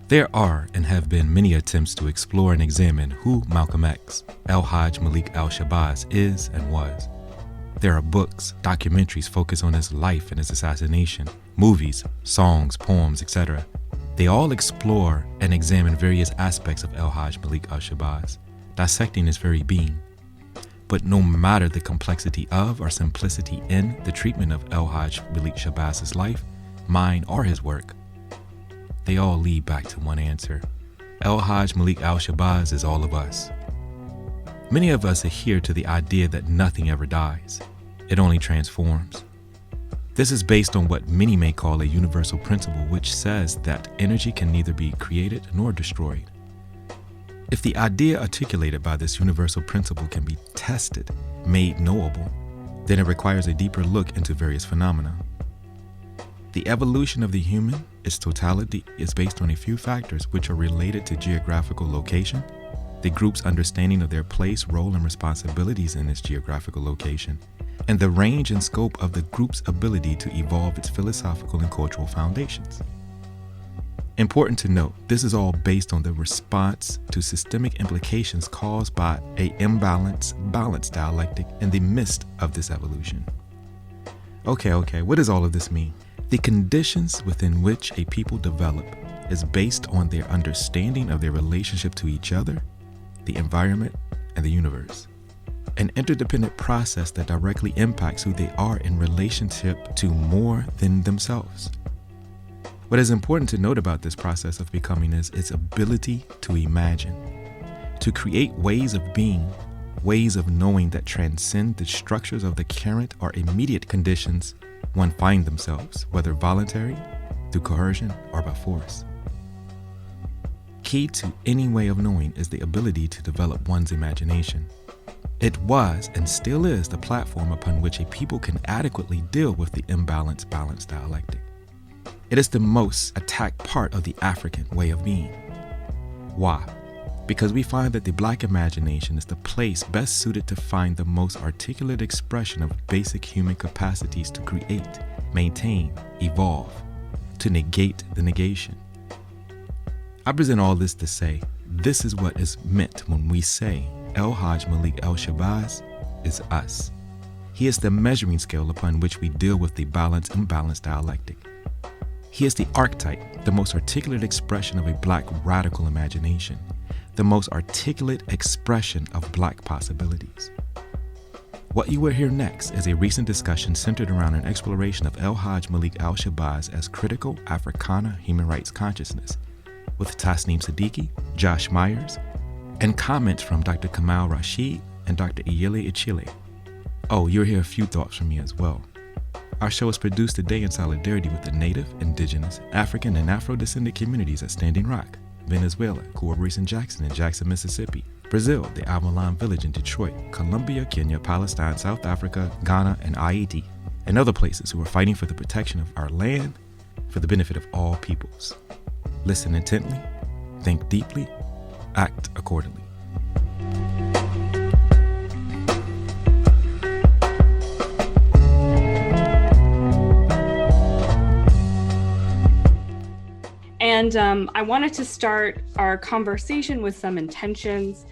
There are and have been many attempts to explore and examine who Malcolm X, Hajj Malik El Shabazz, is and was. There are books, documentaries focused on his life and his assassination, movies, songs, poems, etc. They all explore and examine various aspects of Hajj Malik El Shabazz, dissecting his very being. But no matter the complexity of or simplicity in the treatment of Hajj Malik Shabazz's life, mine, or his work, they all lead back to one answer. Hajj Malik El Shabazz is all of us. Many of us adhere to the idea that nothing ever dies. It only transforms. This is based on what many may call a universal principle, which says that energy can neither be created nor destroyed. If the idea articulated by this universal principle can be tested, made knowable, then it requires a deeper look into various phenomena. The evolution of the human, its totality, is based on a few factors which are related to geographical location, the group's understanding of their place, role, and responsibilities in its geographical location, and the range and scope of the group's ability to evolve its philosophical and cultural foundations. Important to note, this is all based on the response to systemic implications caused by an imbalance-balance dialectic in the midst of this evolution. Okay, what does all of this mean? The conditions within which a people develop is based on their understanding of their relationship to each other, the environment, and the universe. An interdependent process that directly impacts who they are in relationship to more than themselves. What is important to note about this process of becoming is its ability to imagine, to create ways of being, ways of knowing that transcend the structures of the current or immediate conditions one find themselves, whether voluntary, through coercion, or by force. Key to any way of knowing is the ability to develop one's imagination. It was and still is the platform upon which a people can adequately deal with the imbalance-balance dialectic. It is the most attacked part of the African way of being. Why? Because we find that the Black imagination is the place best suited to find the most articulate expression of basic human capacities to create, maintain, evolve, to negate the negation. I present all this to say, this is what is meant when we say Hajj Malik El Shabazz is us. He is the measuring scale upon which we deal with the balance-imbalance dialectic. He is the archetype, the most articulate expression of a Black radical imagination, the most articulate expression of Black possibilities. What you will hear next is a recent discussion centered around an exploration of Hajj Malik El Shabazz as critical Africana human rights consciousness, with Tasneem Siddiqui, Josh Myers, and comments from Dr. Kamal Rashid and Dr. Iyele Ichile. Oh, you'll hear a few thoughts from me as well. Our show is produced today in solidarity with the Native, Indigenous, African, and Afro-descendant communities at Standing Rock, Venezuela, Coral Reefs in Jackson, Mississippi, Brazil, the Avalon Village in Detroit, Colombia, Kenya, Palestine, South Africa, Ghana, and Haiti, and other places who are fighting for the protection of our land for the benefit of all peoples. Listen intently, think deeply, act accordingly. And I wanted to start our conversation with some intentions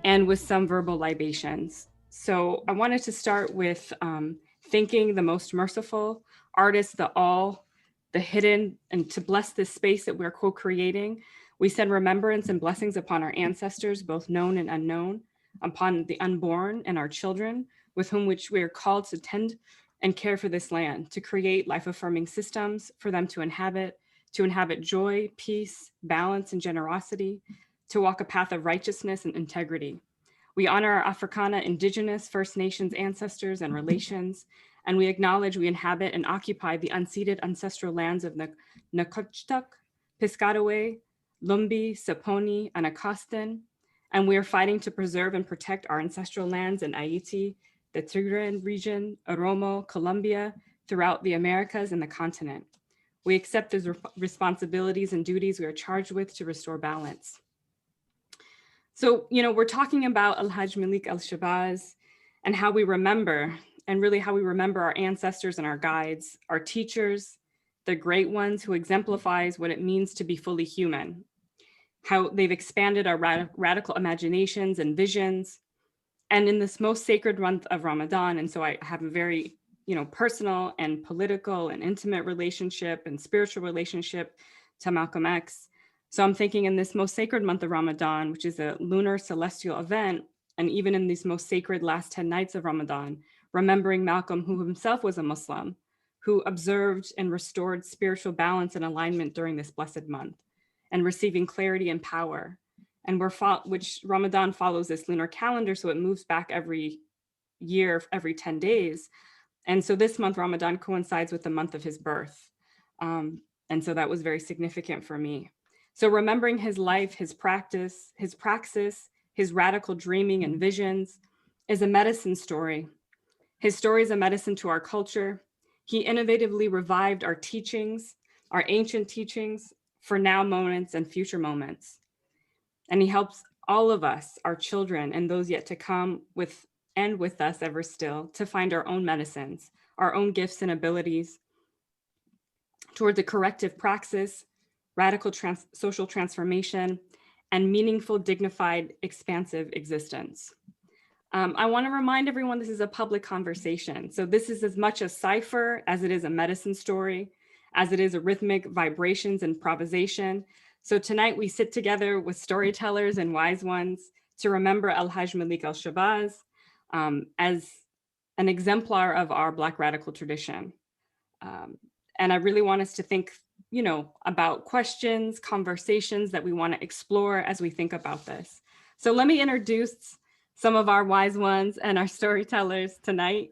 and with some verbal libations. So I wanted to start with thanking the most merciful, artist, the all, the hidden, and to bless this space that we're co-creating. We send remembrance and blessings upon our ancestors, both known and unknown, upon the unborn and our children, with whom which we are called to tend and care for this land, to create life-affirming systems for them to inhabit joy, peace, balance, and generosity, to walk a path of righteousness and integrity. We honor our Africana, Indigenous, First Nations ancestors and relations, and we acknowledge we inhabit and occupy the unceded ancestral lands of Nacotchitaq, Piscataway, Lumbi, Saponi, and Acostan, and we are fighting to preserve and protect our ancestral lands in Haiti, the Tigray region, Oromo, Colombia, throughout the Americas and the continent. We accept the responsibilities and duties we are charged with to restore balance. So, we're talking about Hajj Malik El Shabazz and how we remember, and really how we remember our ancestors and our guides, our teachers, the great ones who exemplifies what it means to be fully human. how they've expanded our radical imaginations and visions. And in this most sacred month of Ramadan, and so I have a very, personal and political and intimate relationship and spiritual relationship to Malcolm X. So I'm thinking in this most sacred month of Ramadan, which is a lunar celestial event, and even in these most sacred last 10 nights of Ramadan, remembering Malcolm, who himself was a Muslim, who observed and restored spiritual balance and alignment during this blessed month, and receiving clarity and power. And which Ramadan follows this lunar calendar, so it moves back every year, every 10 days. And so this month, Ramadan, coincides with the month of his birth. And so that was very significant for me. So remembering his life, his practice, his praxis, his radical dreaming and visions is a medicine story. His story is a medicine to our culture. He innovatively revived our teachings, our ancient teachings, for now moments and future moments. And he helps all of us, our children, and those yet to come with us ever still, to find our own medicines, our own gifts and abilities towards a corrective praxis, radical social transformation, and meaningful, dignified, expansive existence. I want to remind everyone this is a public conversation. So this is as much a cipher as it is a medicine story, as it is a rhythmic vibrations and improvisation. So tonight we sit together with storytellers and wise ones to remember Hajj Malik El Shabazz as an exemplar of our Black radical tradition. And I really want us to think, about questions, conversations that we want to explore as we think about this. So let me introduce some of our wise ones and our storytellers tonight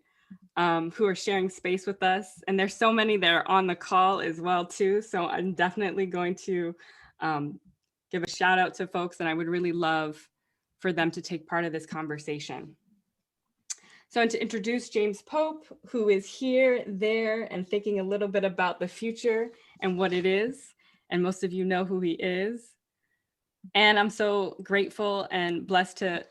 who are sharing space with us. And there's so many that are on the call as well too. So I'm definitely going to give a shout out to folks, and I would really love for them to take part of this conversation. So to introduce James Pope, who is here, there, and thinking a little bit about the future and what it is. And most of you know who he is. And I'm so grateful and blessed to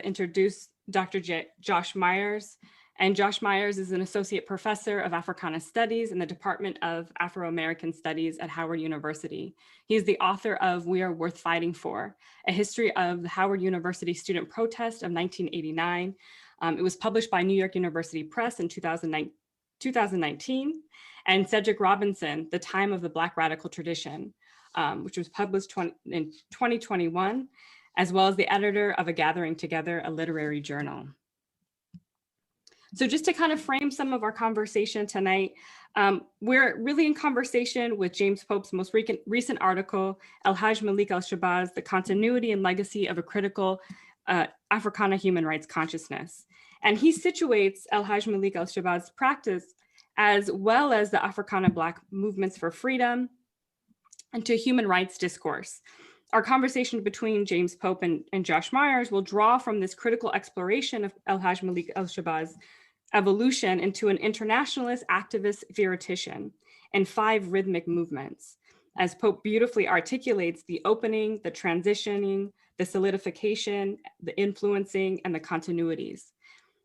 introduce Dr. Josh Myers. And Josh Myers is an associate professor of Africana Studies in the Department of Afro-American Studies at Howard University. He is the author of We Are Worth Fighting For, a history of the Howard University student protest of 1989. It was published by New York University Press in 2019, and Cedric Robinson, The Time of the Black Radical Tradition, which was published in 2021, as well as the editor of A Gathering Together, a literary journal. So just to kind of frame some of our conversation tonight, we're really in conversation with James Pope's most recent article, Hajj Malik El Shabazz, The Continuity and Legacy of a Critical Africana Human Rights Consciousness. And he situates Hajj Malik El Shabazz's practice as well as the Africana Black movements for freedom and to human rights discourse. Our conversation between James Pope and Josh Myers will draw from this critical exploration of Hajj Malik El Shabazz's evolution into an internationalist activist theoretician in 5 rhythmic movements. As Pope beautifully articulates the opening, the transitioning, the solidification, the influencing, and the continuities.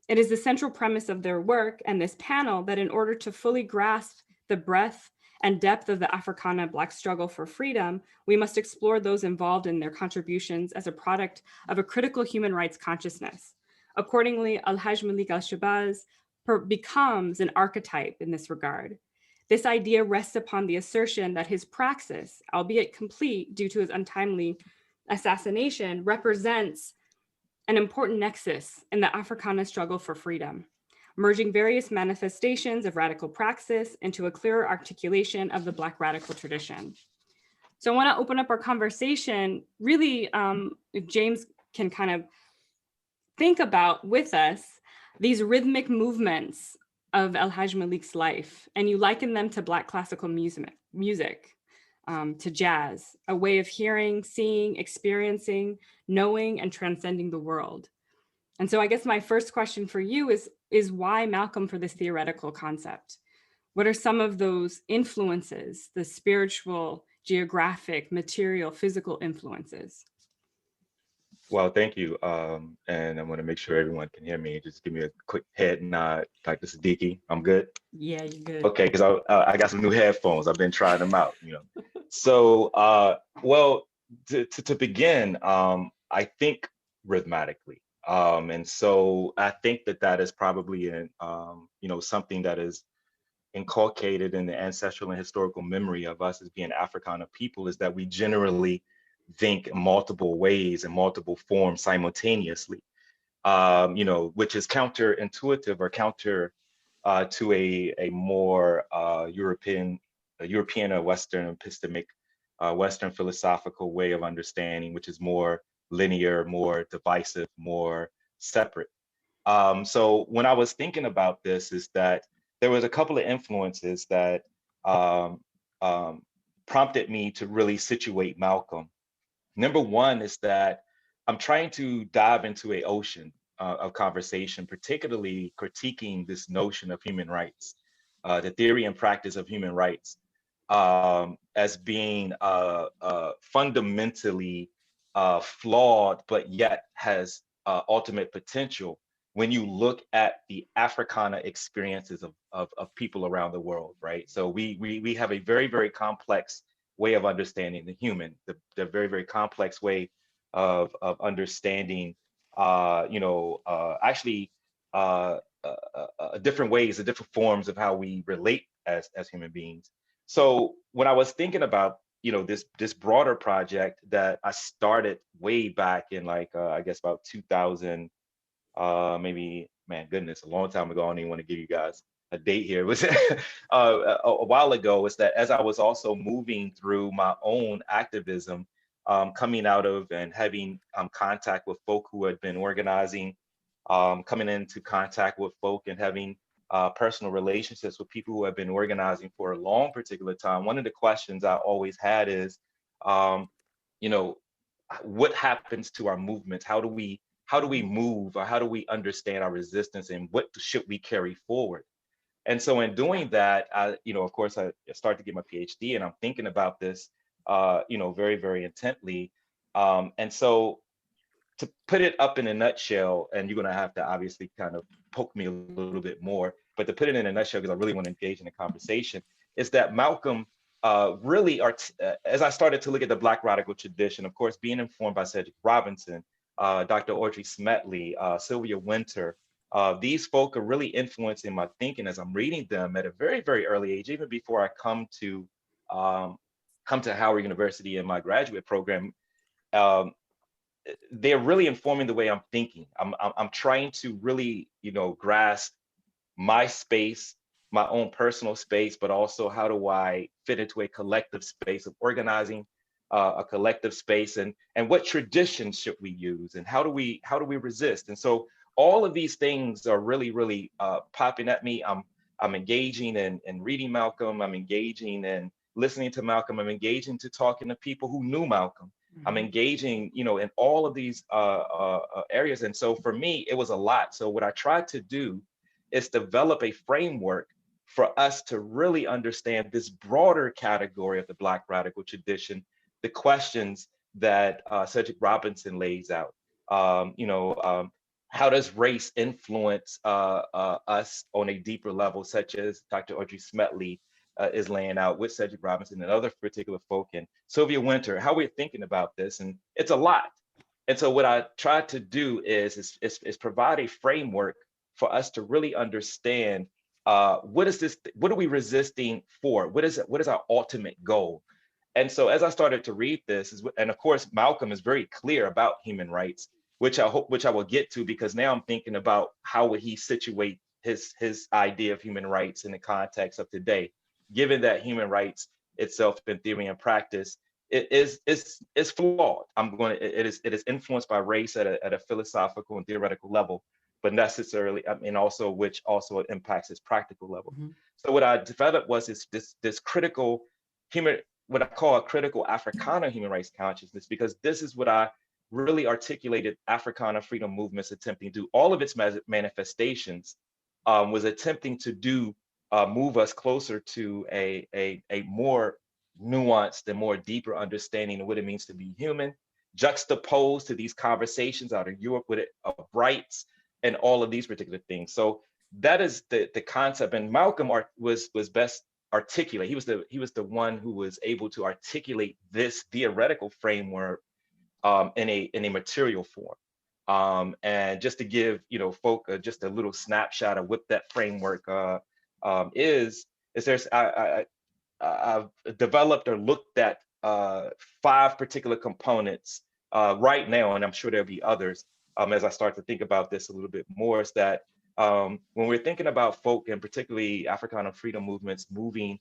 It is the central premise of their work and this panel that in order to fully grasp the breadth and depth of the Africana Black struggle for freedom, we must explore those involved in their contributions as a product of a critical human rights consciousness. Accordingly, Hajj Malik El Shabazz becomes an archetype in this regard. This idea rests upon the assertion that his praxis, albeit complete due to his untimely assassination, represents an important nexus in the Africana struggle for freedom, merging various manifestations of radical praxis into a clearer articulation of the Black radical tradition. So I want to open up our conversation, really, if James can kind of think about with us these rhythmic movements of Hajj Malik's life, and you liken them to Black classical music, to jazz, a way of hearing, seeing, experiencing, knowing, and transcending the world. And so I guess my first question for you is why Malcolm for this theoretical concept? What are some of those influences, the spiritual, geographic, material, physical influences? Well, thank you. And I want to make sure everyone can hear me. Just give me a quick head nod, like this is Deaky. I'm good? Yeah, you're good. Okay, because I got some new headphones. I've been trying them out, So, well, to begin, I think rhythmatically. And so I think that is probably something that is inculcated in the ancestral and historical memory of us as being Africana people, is that we generally think multiple ways and multiple forms simultaneously, which is counterintuitive or counter to a more European or Western epistemic, Western philosophical way of understanding, which is more linear, more divisive, more separate. So when I was thinking about this, is that there was a couple of influences that um, um, prompted me to really situate Malcolm. Number one is that I'm trying to dive into an ocean of conversation, particularly critiquing this notion of human rights, the theory and practice of human rights, as being fundamentally flawed, but yet has ultimate potential when you look at the Africana experiences of people around the world, right? So we have a very, very complex way of understanding the human, the very, very complex way of understanding, actually different ways, the different forms of how we relate as human beings. So when I was thinking about this broader project that I started way back in like I guess about 2000, maybe, man, goodness, a long time ago. I don't even want to give you guys a date here. It was a while ago. Is that as I was also moving through my own activism, coming out of and having contact with folk who had been organizing, coming into contact with folk and having personal relationships with people who have been organizing for a long particular time. One of the questions I always had is, um, you know, what happens to our movements? How do we move, or how do we understand our resistance, and what should we carry forward? And so in doing that, of course, I started to get my PhD, and I'm thinking about this, very, very intently. And so to put it up in a nutshell, and you're going to have to obviously kind of poke me a little bit more, but to put it in a nutshell, because I really want to engage in the conversation, is that Malcolm really, as I started to look at the Black radical tradition, of course, being informed by Cedric Robinson, Dr. Audrey Smetley, Sylvia Wynter, these folk are really influencing my thinking as I'm reading them at a very, very early age, even before I um, come to Howard University in my graduate program. Um, they're really informing the way I'm thinking. I'm trying to really, grasp my space, my own personal space, but also how do I fit into a collective space of organizing, a collective space, and what traditions should we use, and how do we resist? And so all of these things are really, really popping at me. I'm engaging in reading Malcolm. I'm engaging in listening to Malcolm. I'm engaging to talking to people who knew Malcolm. I'm engaging, in all of these areas. And so for me, it was a lot. So what I tried to do is develop a framework for us to really understand this broader category of the Black radical tradition, the questions that Cedric Robinson lays out. How does race influence us on a deeper level, such as Dr. Audrey Smetley is laying out with Cedric Robinson and other particular folk, and Sylvia Wynter, how we're thinking about this. And it's a lot. And so what I tried to do is provide a framework for us to really understand what is this, what are we resisting for? What is our ultimate goal? And so as I started to read this, and of course, Malcolm is very clear about human rights, which I will get to, because now I'm thinking about how would he situate his idea of human rights in the context of today, given that human rights itself in theory and practice is flawed. It is influenced by race at a philosophical and theoretical level, but necessarily, also which also impacts its practical level. Mhm. So what I developed was this critical human, what I call a critical Africana human rights consciousness, because this is what I really articulated Africana freedom movements attempting to do. All of its manifestations was attempting to do move us closer to a more nuanced and more deeper understanding of what it means to be human, juxtaposed to these conversations out of Europe with it of rights and all of these particular things. So that is the concept. And Malcolm was best articulate. He was the one who was able to articulate this theoretical framework in a material form. And just to give folk just a little snapshot of what that framework is there's I've developed or looked at 5 particular components right now, and I'm sure there'll be others as I start to think about this a little bit more. Is that when we're thinking about folk, and particularly Africana freedom movements, moving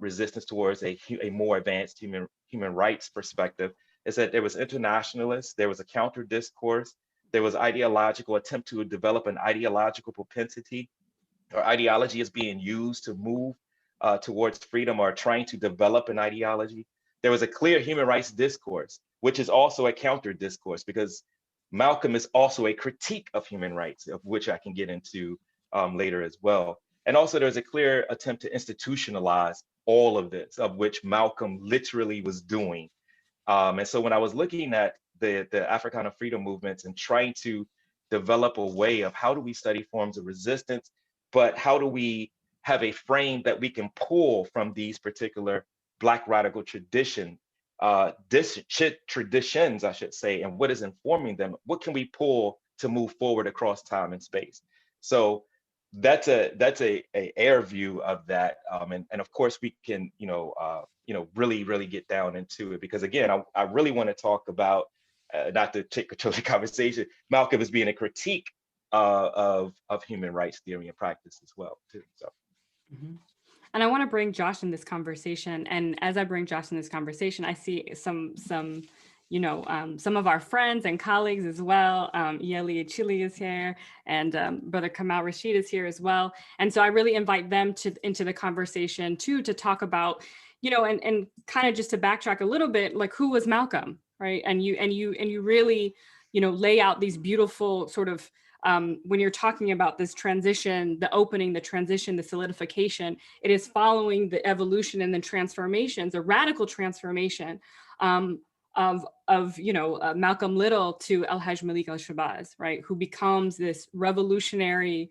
resistance towards a more advanced human rights perspective, is that there was internationalists, there was a counter discourse, there was ideological attempt to develop an ideological propensity, or ideology is being used to move towards freedom, or trying to develop an ideology. There was a clear human rights discourse, which is also a counter discourse, because Malcolm is also a critique of human rights, of which I can get into later as well. And also there's a clear attempt to institutionalize all of this, of which Malcolm literally was doing. And so when I was looking at the Africana freedom movements and trying to develop a way of how do we study forms of resistance, but how do we have a frame that we can pull from these particular Black radical traditions, traditions, I should say, and what is informing them? What can we pull to move forward across time and space? So that's a air view of that, and of course we can really get down into it, because again I really want to talk about not to take control of the conversation, Malcolm as being a critique of human rights theory and practice as well too. So. Mm-hmm. And I want to bring Josh in this conversation. And as I bring Josh in this conversation, I see some of our friends and colleagues as well. Yeli Achille is here, and Brother Kamal Rashid is here as well. And so I really invite them into the conversation too, to talk about, and kind of just to backtrack a little bit, like, who was Malcolm, right? And you really, lay out these beautiful sort of, when you're talking about this transition, the opening, the transition, the solidification, it is following the evolution and the transformations, a radical transformation of Malcolm Little to Hajj Malik El Shabazz, right? Who becomes this revolutionary,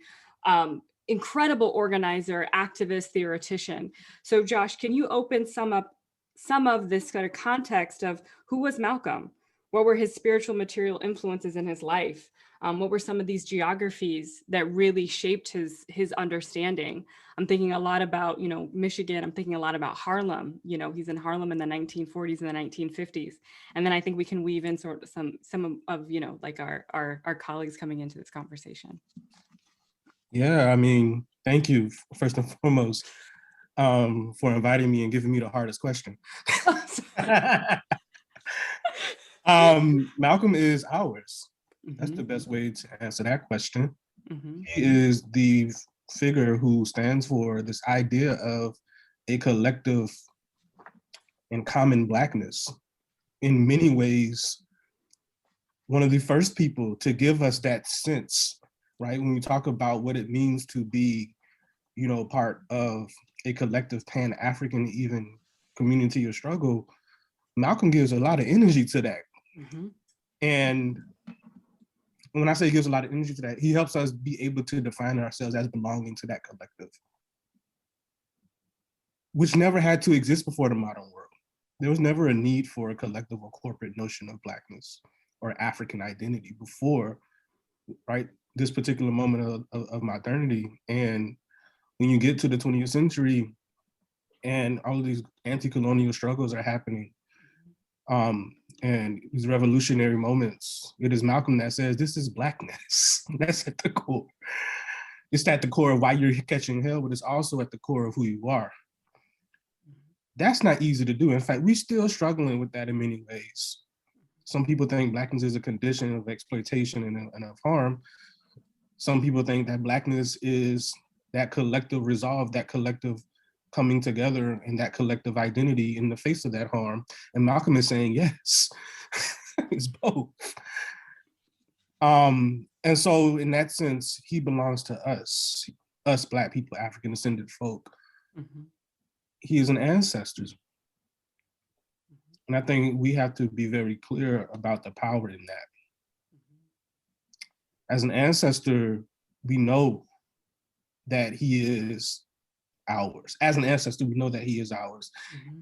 incredible organizer, activist, theoretician. So Josh, can you open some of this kind of context of who was Malcolm? What were his spiritual material influences in his life? What were some of these geographies that really shaped his understanding? I'm thinking a lot about, Michigan. I'm thinking a lot about Harlem. He's in Harlem in the 1940s and the 1950s. And then I think we can weave in sort of some of like our colleagues coming into this conversation. Yeah, I mean, thank you first and foremost for inviting me and giving me the hardest question. Malcolm is ours. That's the best way to answer that question. Mm-hmm. He is the figure who stands for this idea of a collective and common Blackness. In many ways, one of the first people to give us that sense, right? When we talk about what it means to be, part of a collective Pan-African even community or struggle, Malcolm gives a lot of energy to that. Mm-hmm. And when I say he gives a lot of energy to that, he helps us be able to define ourselves as belonging to that collective, which never had to exist before the modern world. There was never a need for a collective or corporate notion of Blackness or African identity before, right, this particular moment of modernity. And when you get to the 20th century and all of these anti-colonial struggles are happening, and these revolutionary moments, it is Malcolm that says, this is Blackness. That's at the core. It's at the core of why you're catching hell, but it's also at the core of who you are. That's not easy to do. In fact, we're still struggling with that in many ways. Some people think Blackness is a condition of exploitation and of harm. Some people think that Blackness is that collective resolve, that collective coming together and that collective identity in the face of that harm. And Malcolm is saying, yes, it's both. And so in that sense, he belongs to us Black people, African descended folk. Mm-hmm. He is an ancestor. And I think we have to be very clear about the power in that. As an ancestor, we know that he is ours. As an ancestor, we know that he is ours.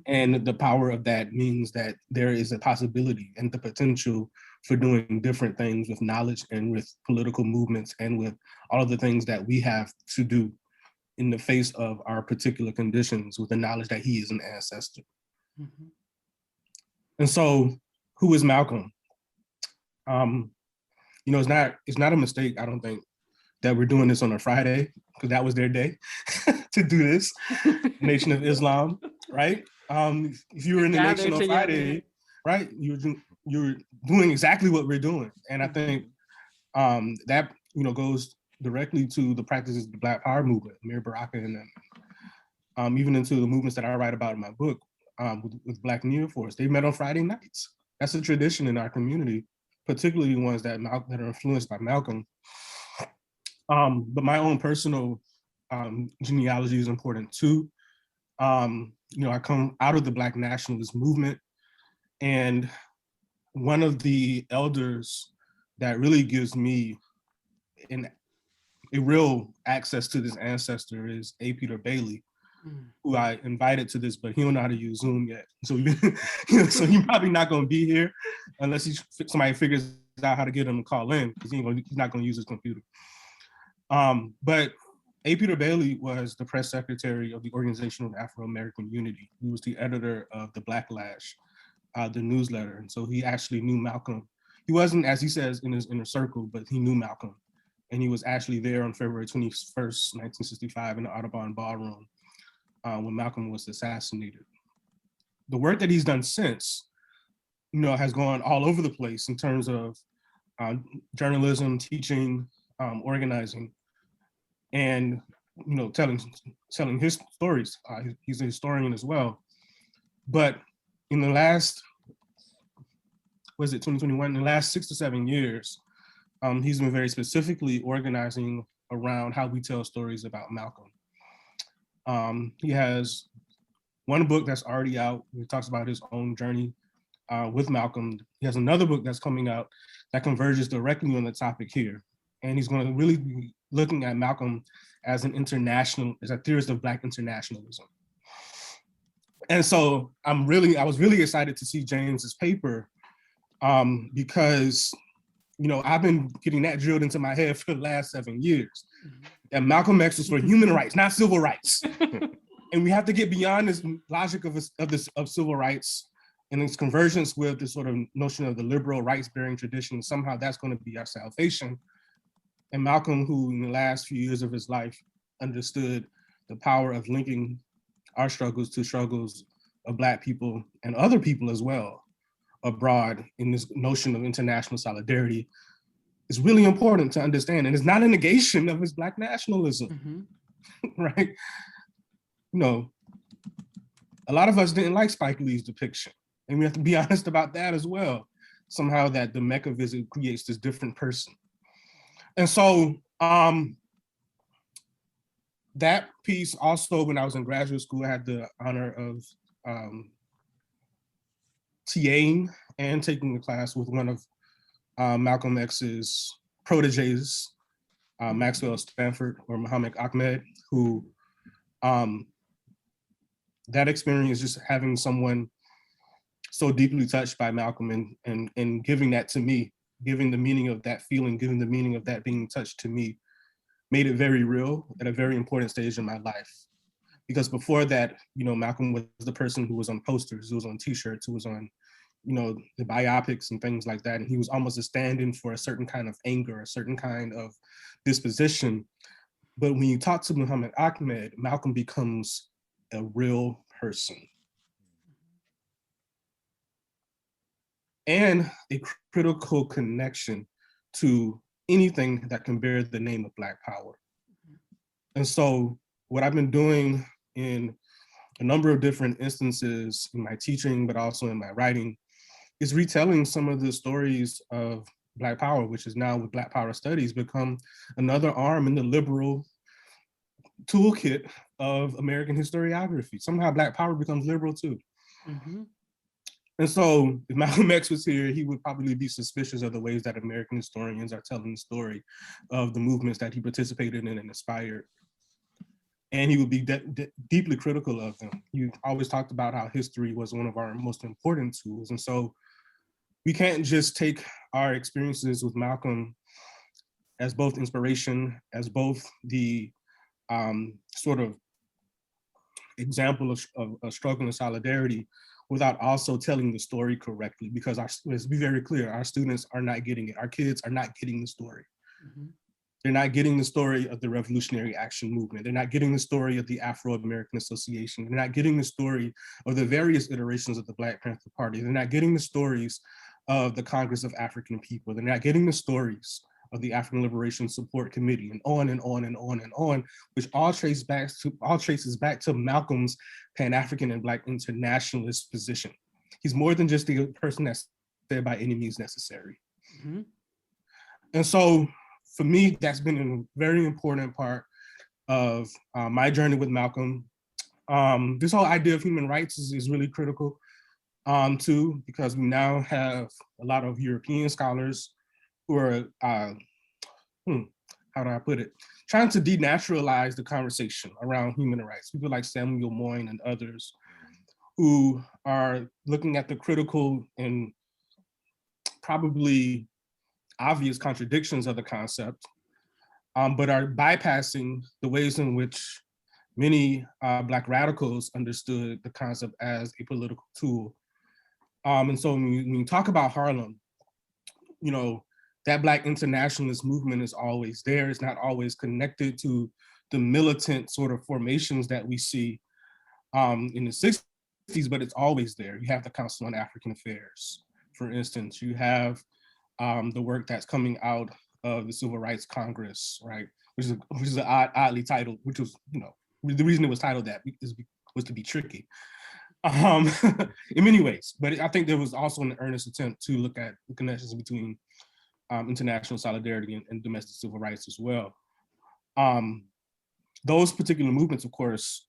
And the power of that means that there is a possibility and the potential for doing different things with knowledge and with political movements and with all of the things that we have to do in the face of our particular conditions with the knowledge that he is an ancestor. And so, who is Malcolm? You know, it's not a mistake, I don't think, that we're doing this on a Friday, because that was their day to do this, Nation of Islam, right? If you were in the Nation on Friday, right, you're doing exactly what we're doing. And I think that, you know, goes directly to the practices of the Black Power movement, Amir Baraka and them, even into the movements that I write about in my book with Black New Force. They met on Friday nights. That's a tradition in our community, particularly ones that are influenced by Malcolm. But my own personal genealogy is important too. You know, I come out of the Black nationalist movement, and one of the elders that really gives me a real access to this ancestor is A. Peter Bailey, who I invited to this, but he don't know how to use Zoom yet. So, so he's probably not going to be here unless somebody figures out how to get him to call in, because he's not going to use his computer. But A. Peter Bailey was the press secretary of the Organization of Afro-American Unity. He was the editor of the Black Lash, the newsletter. And so he actually knew Malcolm. He wasn't, as he says, in his inner circle, but he knew Malcolm. And he was actually there on February 21st, 1965 in the Audubon Ballroom when Malcolm was assassinated. The work that he's done since, you know, has gone all over the place in terms of journalism, teaching, organizing, and, you know, telling his stories. He's a historian as well. But in the last, 2021, in the last 6 to 7 years, he's been very specifically organizing around how we tell stories about Malcolm. He has one book that's already out. He talks about his own journey with Malcolm. He has another book that's coming out that converges directly on the topic here. And he's going to really be looking at Malcolm as a theorist of Black internationalism. And so I was really excited to see James's paper because, you know, I've been getting that drilled into my head for the last 7 years. That Malcolm X was for human rights, not civil rights. And we have to get beyond this logic of civil rights and its convergence with this sort of notion of the liberal rights-bearing tradition. Somehow that's going to be our salvation. And Malcolm, who in the last few years of his life understood the power of linking our struggles to struggles of Black people and other people as well abroad in this notion of international solidarity, is really important to understand. And it's not a negation of his Black nationalism, right? You know, a lot of us didn't like Spike Lee's depiction, and we have to be honest about that as well. Somehow that the Mecca visit creates this different person. And so that piece also, when I was in graduate school, I had the honor of TAing and taking a class with one of Malcolm X's proteges, Maxwell Stanford or Muhammad Ahmed, who that experience, just having someone so deeply touched by Malcolm and giving that to me, giving the meaning of that feeling, giving the meaning of that being touched to me, made it very real at a very important stage in my life. Because before that, you know, Malcolm was the person who was on posters, who was on t-shirts, who was on, you know, the biopics and things like that. And he was almost a stand-in for a certain kind of anger, a certain kind of disposition. But when you talk to Muhammad Ahmed, Malcolm becomes a real person. And a critical connection to anything that can bear the name of Black power. And so what I've been doing in a number of different instances in my teaching, but also in my writing, is retelling some of the stories of Black power, which is now with Black Power Studies become another arm in the liberal toolkit of American historiography. Somehow Black power becomes liberal too. And so if Malcolm X was here, he would probably be suspicious of the ways that American historians are telling the story of the movements that he participated in and inspired. and he would be deeply critical of them. He always talked about how history was one of our most important tools. And so we can't just take our experiences with Malcolm as both inspiration, as both the sort of example of struggle and solidarity, without also telling the story correctly. Because let's be very clear, our students are not getting it. Our kids are not getting the story. Mm-hmm. They're not getting the story of the Revolutionary Action Movement. They're not getting the story of the Afro-American Association. They're not getting the story of the various iterations of the Black Panther Party. They're not getting the stories of the Congress of African People. They're not getting the stories of the African Liberation Support Committee, and on and on and on and on, which all traces back to Malcolm's Pan-African and Black internationalist position. He's more than just the person that's there by any means necessary. Mm-hmm. And so for me, that's been a very important part of my journey with Malcolm. This whole idea of human rights is really critical too, because we now have a lot of European scholars who are, how do I put it, trying to denaturalize the conversation around human rights. People like Samuel Moyn and others who are looking at the critical and probably obvious contradictions of the concept, but are bypassing the ways in which many Black radicals understood the concept as a political tool. And so when you talk about Harlem, you know, that Black internationalist movement is always there. It's not always connected to the militant sort of formations that we see in the 60s, but it's always there. You have the Council on African Affairs, for instance. You have the work that's coming out of the Civil Rights Congress, right? Which is an oddly titled, which was, you know, the reason it was titled that was to be tricky. In many ways, but I think there was also an earnest attempt to look at the connections between international solidarity and domestic civil rights as well. Those particular movements, of course,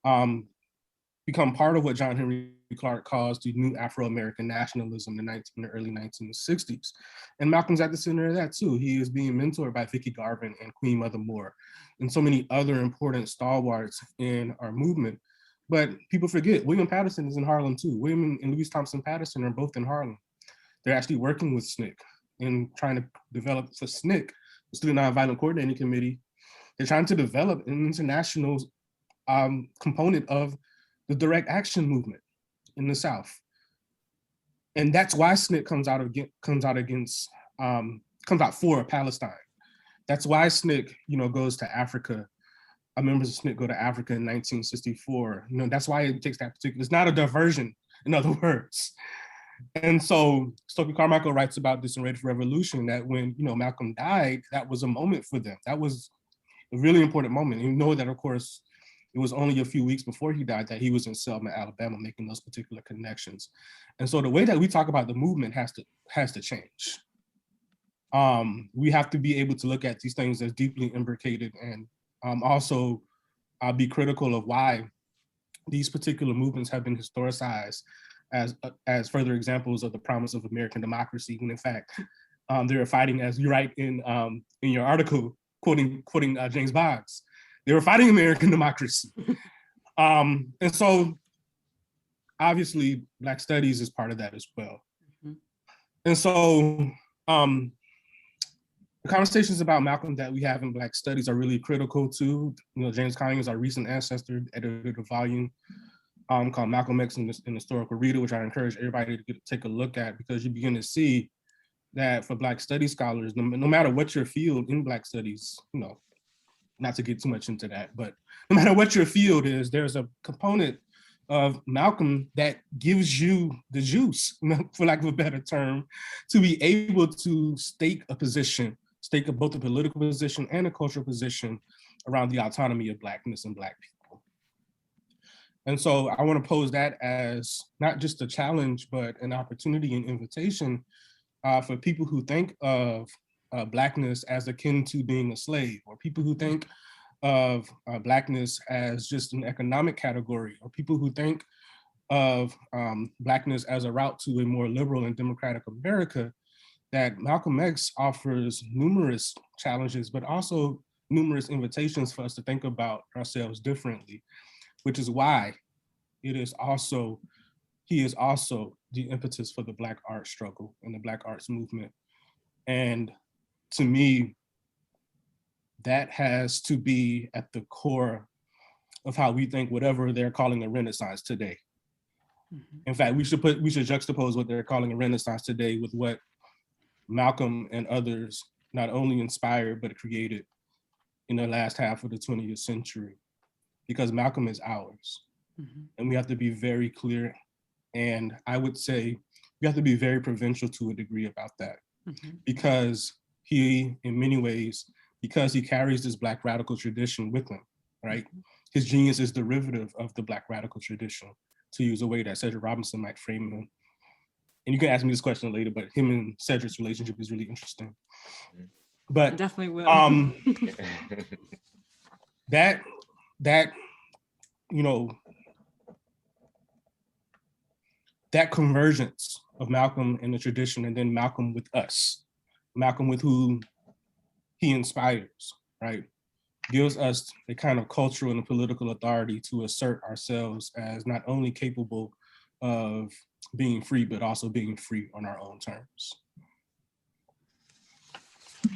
become part of what John Henry Clark calls the new Afro-American nationalism in the early 1960s. And Malcolm's at the center of that too. He is being mentored by Vicki Garvin and Queen Mother Moore and so many other important stalwarts in our movement. But people forget, William Patterson is in Harlem too. William and Louise Thompson Patterson are both in Harlem. They're actually working with SNCC and trying to develop for SNCC, the Student Nonviolent Coordinating Committee. They're trying to develop an international component of the direct action movement in the South. And that's why SNCC comes out for Palestine. That's why SNCC, you know, goes to Africa. Members of SNCC go to Africa in 1964. You know, that's why it takes that particular, it's not a diversion, in other words. And so Stokely Carmichael writes about this in Ready for Revolution, that when, you know, Malcolm died, that was a moment for them. That was a really important moment. And you know that, of course, it was only a few weeks before he died that he was in Selma, Alabama, making those particular connections. And so the way that we talk about the movement has to change. We have to be able to look at these things as deeply imbricated and also be critical of why these particular movements have been historicized as further examples of the promise of American democracy, when in fact they were fighting, as you write in your article, quoting James Boggs, they were fighting American democracy. And so obviously Black studies is part of that as well. Mm-hmm. And so the conversations about Malcolm that we have in Black studies are really critical too. You know, James Conyers, our recent ancestor, edited a volume called Malcolm X and the Historical Reader, which I encourage everybody to take a look at, because you begin to see that for Black studies scholars, no matter what your field in Black studies, you know, not to get too much into that, but no matter what your field is, there's a component of Malcolm that gives you the juice, for lack of a better term, to be able to stake a position, both a political position and a cultural position around the autonomy of Blackness and Black people. And so I want to pose that as not just a challenge, but an opportunity and invitation for people who think of Blackness as akin to being a slave, or people who think of Blackness as just an economic category, or people who think of Blackness as a route to a more liberal and democratic America, that Malcolm X offers numerous challenges, but also numerous invitations for us to think about ourselves differently, which is why he is also the impetus for the Black art struggle and the Black arts movement. And to me, that has to be at the core of how we think whatever they're calling a renaissance today. Mm-hmm. In fact, we should juxtapose what they're calling a renaissance today with what Malcolm and others not only inspired, but created in the last half of the 20th century, because Malcolm is ours. Mm-hmm. And we have to be very clear. And I would say we have to be very provincial to a degree about that, mm-hmm. because he, in many ways, because he carries this Black radical tradition with him, right? Mm-hmm. His genius is derivative of the Black radical tradition, to use a way that Cedric Robinson might frame him. And you can ask me this question later, but him and Cedric's relationship is really interesting. But I definitely will. that you know, that convergence of Malcolm and the tradition, and then Malcolm with us, Malcolm with who he inspires, right, gives us the kind of cultural and political authority to assert ourselves as not only capable of being free, but also being free on our own terms.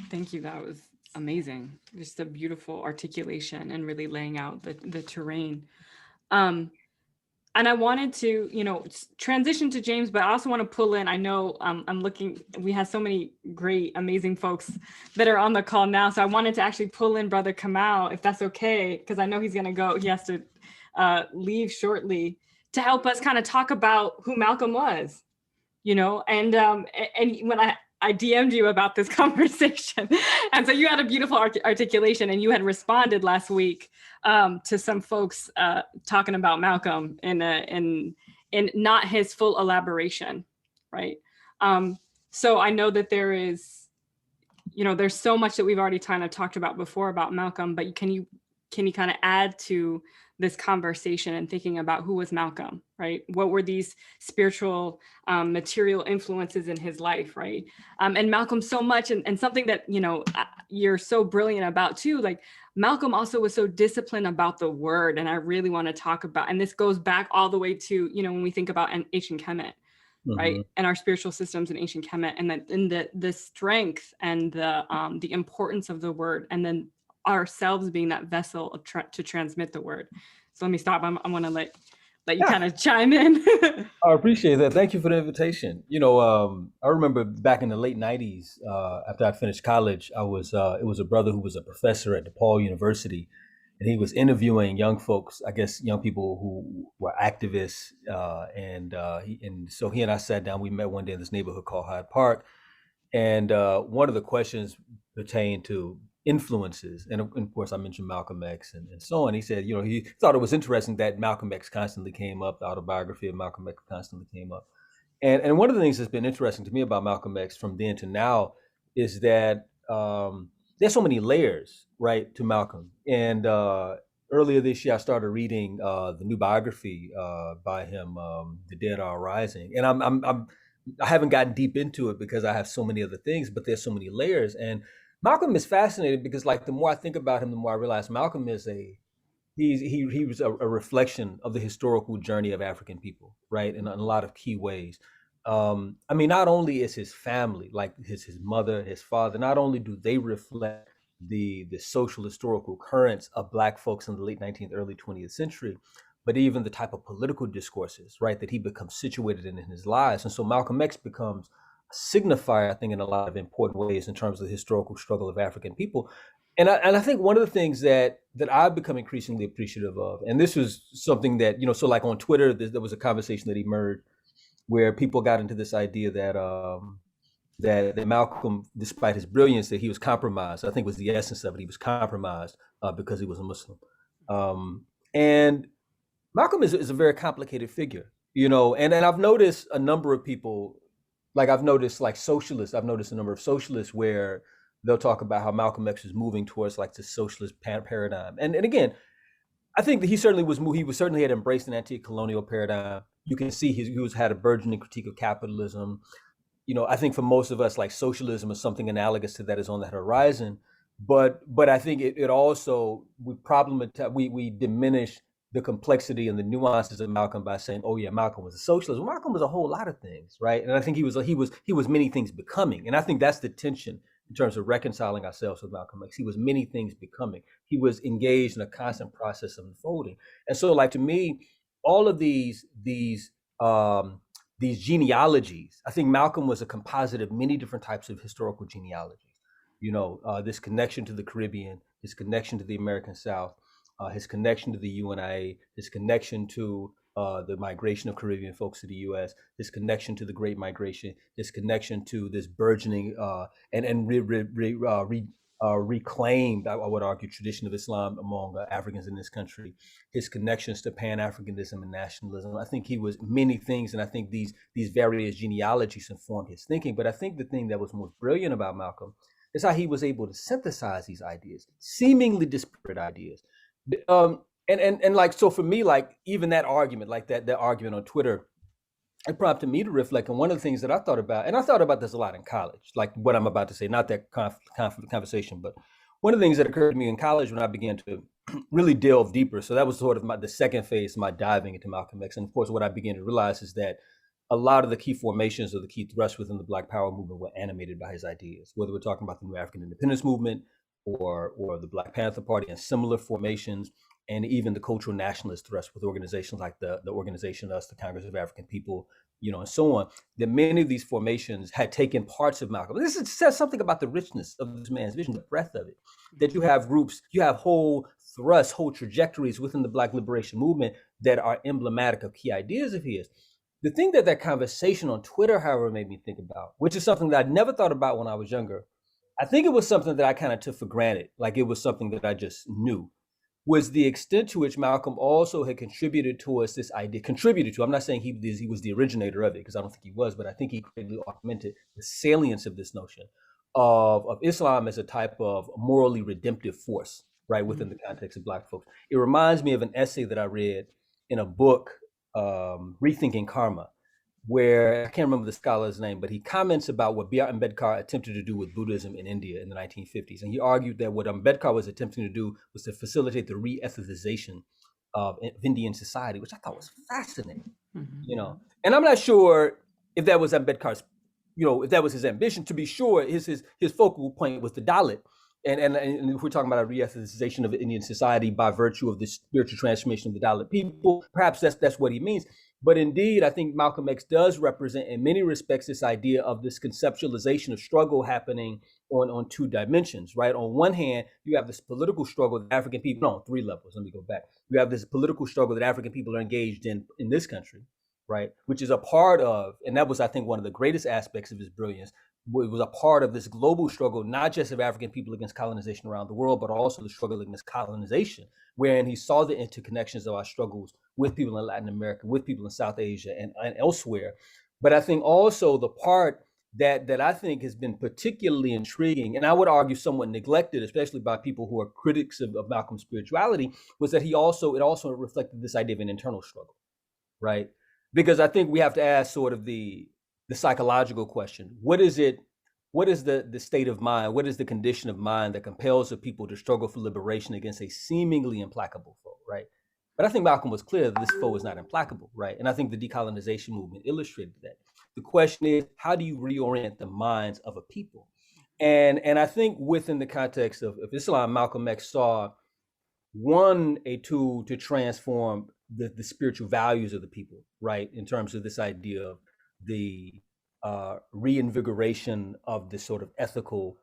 Thank you. That was amazing. Just a beautiful articulation and really laying out the terrain. And I wanted to, you know, transition to James, but I also want to pull in, I know I'm looking, we have so many great, amazing folks that are on the call now. So I wanted to actually pull in Brother Kamal, if that's okay, because I know he's going to go, he has to leave shortly, to help us kind of talk about who Malcolm was, you know, and when I DM'd you about this conversation. And so you had a beautiful articulation, and you had responded last week to some folks talking about Malcolm in not his full elaboration, right? So I know that there is, you know, there's so much that we've already kind of talked about before about Malcolm, but can you kind of add to this conversation and thinking about who was Malcolm, right? What were these spiritual, material influences in his life, right? And Malcolm so much, and something that, you know, you're so brilliant about too, like Malcolm also was so disciplined about the word. And I really want to talk about, and this goes back all the way to, you know, when we think about ancient Kemet, mm-hmm. right? And our spiritual systems in ancient Kemet, and the strength and the importance of the word, and then ourselves being that vessel to transmit the word. So let me stop. I want to let you kind of chime in. I appreciate that. Thank you for the invitation. You know, I remember back in the late 90s, after I finished college, it was a brother who was a professor at DePaul University, and he was interviewing young folks, I guess young people who were activists, and so he and I sat down. We met one day in this neighborhood called Hyde Park, and one of the questions pertained to influences, and of course I mentioned Malcolm X and so on. He said, you know, he thought it was interesting that Malcolm X constantly came up, the autobiography of Malcolm X constantly came up. And one of the things that's been interesting to me about Malcolm X from then to now is that there's so many layers, right, to Malcolm. And earlier this year I started reading the new biography by him, The Dead Are Rising, and I haven't gotten deep into it because I have so many other things, but there's so many layers. And Malcolm is fascinating because, like, the more I think about him, the more I realize Malcolm is he was a reflection of the historical journey of African people, right? In a lot of key ways. I mean, not only is his family, like his mother, his father, not only do they reflect the social historical currents of Black folks in the late 19th, early 20th century, but even the type of political discourses, right, that he becomes situated in his lives. And so Malcolm X becomes signifier, I think, in a lot of important ways in terms of the historical struggle of African people. And I think one of the things that I've become increasingly appreciative of, and this was something that, you know, so like on Twitter, there was a conversation that emerged where people got into this idea that that Malcolm, despite his brilliance, that he was compromised. I think was the essence of it. He was compromised because he was a Muslim. And Malcolm is a very complicated figure, you know, and I've noticed a number of people, like I've noticed like socialists, I've noticed a number of socialists where they'll talk about how Malcolm X is moving towards like the socialist paradigm. And again, I think that he certainly had embraced an anti-colonial paradigm. You can see he had a burgeoning critique of capitalism. You know, I think for most of us, like socialism is something analogous to that is on the horizon. but I think it also we diminish the complexity and the nuances of Malcolm by saying, oh yeah, Malcolm was a socialist. Well, Malcolm was a whole lot of things, right? And I think he was many things becoming. And I think that's the tension in terms of reconciling ourselves with Malcolm X. He was many things becoming. He was engaged in a constant process of unfolding. And so, like, to me, all of these genealogies, I think Malcolm was a composite of many different types of historical genealogies. This connection to the Caribbean, his connection to the American South, his connection to the UNIA, his connection to the migration of Caribbean folks to the U.S., his connection to the Great Migration, his connection to this burgeoning reclaimed, I would argue, tradition of Islam among Africans in this country, his connections to Pan-Africanism and nationalism. I think he was many things, and I think these various genealogies informed his thinking. But I think the thing that was most brilliant about Malcolm is how he was able to synthesize these ideas, seemingly disparate ideas. And like, so for me, like, even that argument, like that argument on Twitter, it prompted me to reflect on one of the things that I thought about, and I thought about this a lot in college, like what I'm about to say, not that conversation, but one of the things that occurred to me in college when I began to really delve deeper. So that was sort of the second phase of my diving into Malcolm X. And of course, what I began to realize is that a lot of the key formations or the key thrusts within the Black Power movement were animated by his ideas, whether we're talking about the New African Independence Movement or the Black Panther Party and similar formations, and even the cultural nationalist thrust with organizations like the organization Us, the Congress of African People, and so on, that many of these formations had taken parts of Malcolm. This says something about the richness of this man's vision, the breadth of it, that you have groups, you have whole thrusts, whole trajectories within the Black liberation movement that are emblematic of key ideas of his. The thing that conversation on Twitter, however, made me think about, which is something that I'd never thought about when I was younger, I think it was something that I kind of took for granted, like it was something that I just knew, was the extent to which Malcolm also had contributed towards this idea, I'm not saying he was the originator of it, because I don't think he was, but I think he greatly augmented the salience of this notion of Islam as a type of morally redemptive force, right, within the context of Black folks. It reminds me of an essay that I read in a book, Rethinking Karma, where I can't remember the scholar's name, but he comments about what B.R. Ambedkar attempted to do with Buddhism in India in the 1950s. And he argued that what Ambedkar was attempting to do was to facilitate the re-ethicization of Indian society, which I thought was fascinating, And I'm not sure if that was Ambedkar's, if that was his ambition. To be sure, his focal point was the Dalit. And if we're talking about a re-ethicization of Indian society by virtue of the spiritual transformation of the Dalit people, perhaps that's what he means. But indeed, I think Malcolm X does represent, in many respects, this idea of this conceptualization of struggle happening on two dimensions, right? On one hand, you have this political struggle that African people, on three levels, let me go back. You have this political struggle that African people are engaged in this country, right? Which is a part of, and that was, I think, one of the greatest aspects of his brilliance. It was a part of this global struggle, not just of African people against colonization around the world, but also the struggle against colonization, wherein he saw the interconnections of our struggles with people in Latin America, with people in South Asia and elsewhere. But I think also the part that I think has been particularly intriguing, and I would argue somewhat neglected, especially by people who are critics of Malcolm's spirituality, was that it also reflected this idea of an internal struggle, right? Because I think we have to ask sort of the psychological question. What is the state of mind? What is the condition of mind that compels the people to struggle for liberation against a seemingly implacable foe, right? But I think Malcolm was clear that this foe is not implacable, right? And I think the decolonization movement illustrated that. The question is, how do you reorient the minds of a people? And I think within the context of Islam, Malcolm X saw a tool to transform the spiritual values of the people, right? In terms of this idea of the reinvigoration of the sort of ethical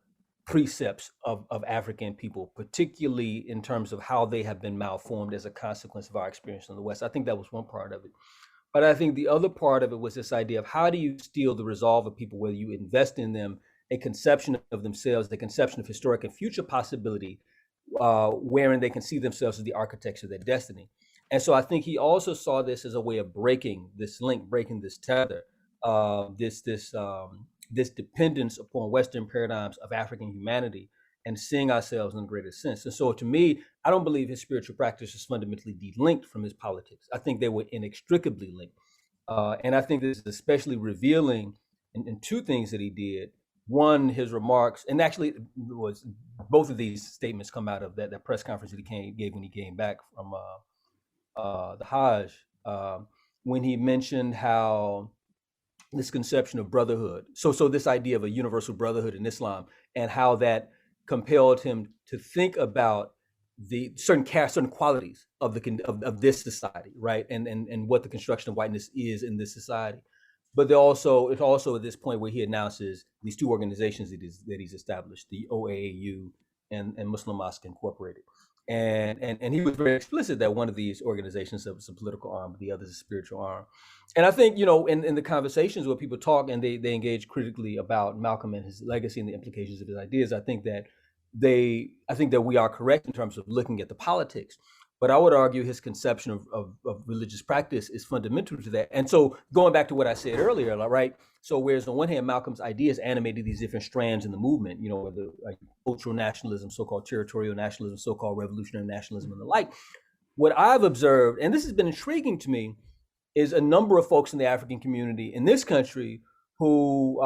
precepts of African people, particularly in terms of how they have been malformed as a consequence of our experience in the West. I think that was one part of it. But I think the other part of it was this idea of how do you steal the resolve of people, whether you invest in them a conception of themselves, the conception of historic and future possibility, wherein they can see themselves as the architects of their destiny. And so I think he also saw this as a way of breaking this link, breaking this tether, this dependence upon Western paradigms of African humanity and seeing ourselves in a greater sense. And so to me, I don't believe his spiritual practice is fundamentally de-linked from his politics. I think they were inextricably linked. And I think this is especially revealing in two things that he did. One, his remarks, and actually was both of these statements come out of that press conference that he gave when he came back from the Hajj, when he mentioned how this conception of brotherhood, so this idea of a universal brotherhood in Islam, and how that compelled him to think about the certain qualities of this society, right, and what the construction of whiteness is in this society. But it's also at this point where he announces these two organizations that he's established, the OAAU and Muslim Mosque Incorporated. And he was very explicit that one of these organizations is a political arm, the other is a spiritual arm. And I think, in the conversations where people talk and they engage critically about Malcolm and his legacy and the implications of his ideas, I think that we are correct in terms of looking at the politics. But I would argue his conception of religious practice is fundamental to that. And so going back to what I said earlier, right? So whereas on one hand, Malcolm's ideas animated these different strands in the movement, whether like cultural nationalism, so-called territorial nationalism, so-called revolutionary nationalism, and the like. What I've observed, and this has been intriguing to me, is a number of folks in the African community in this country who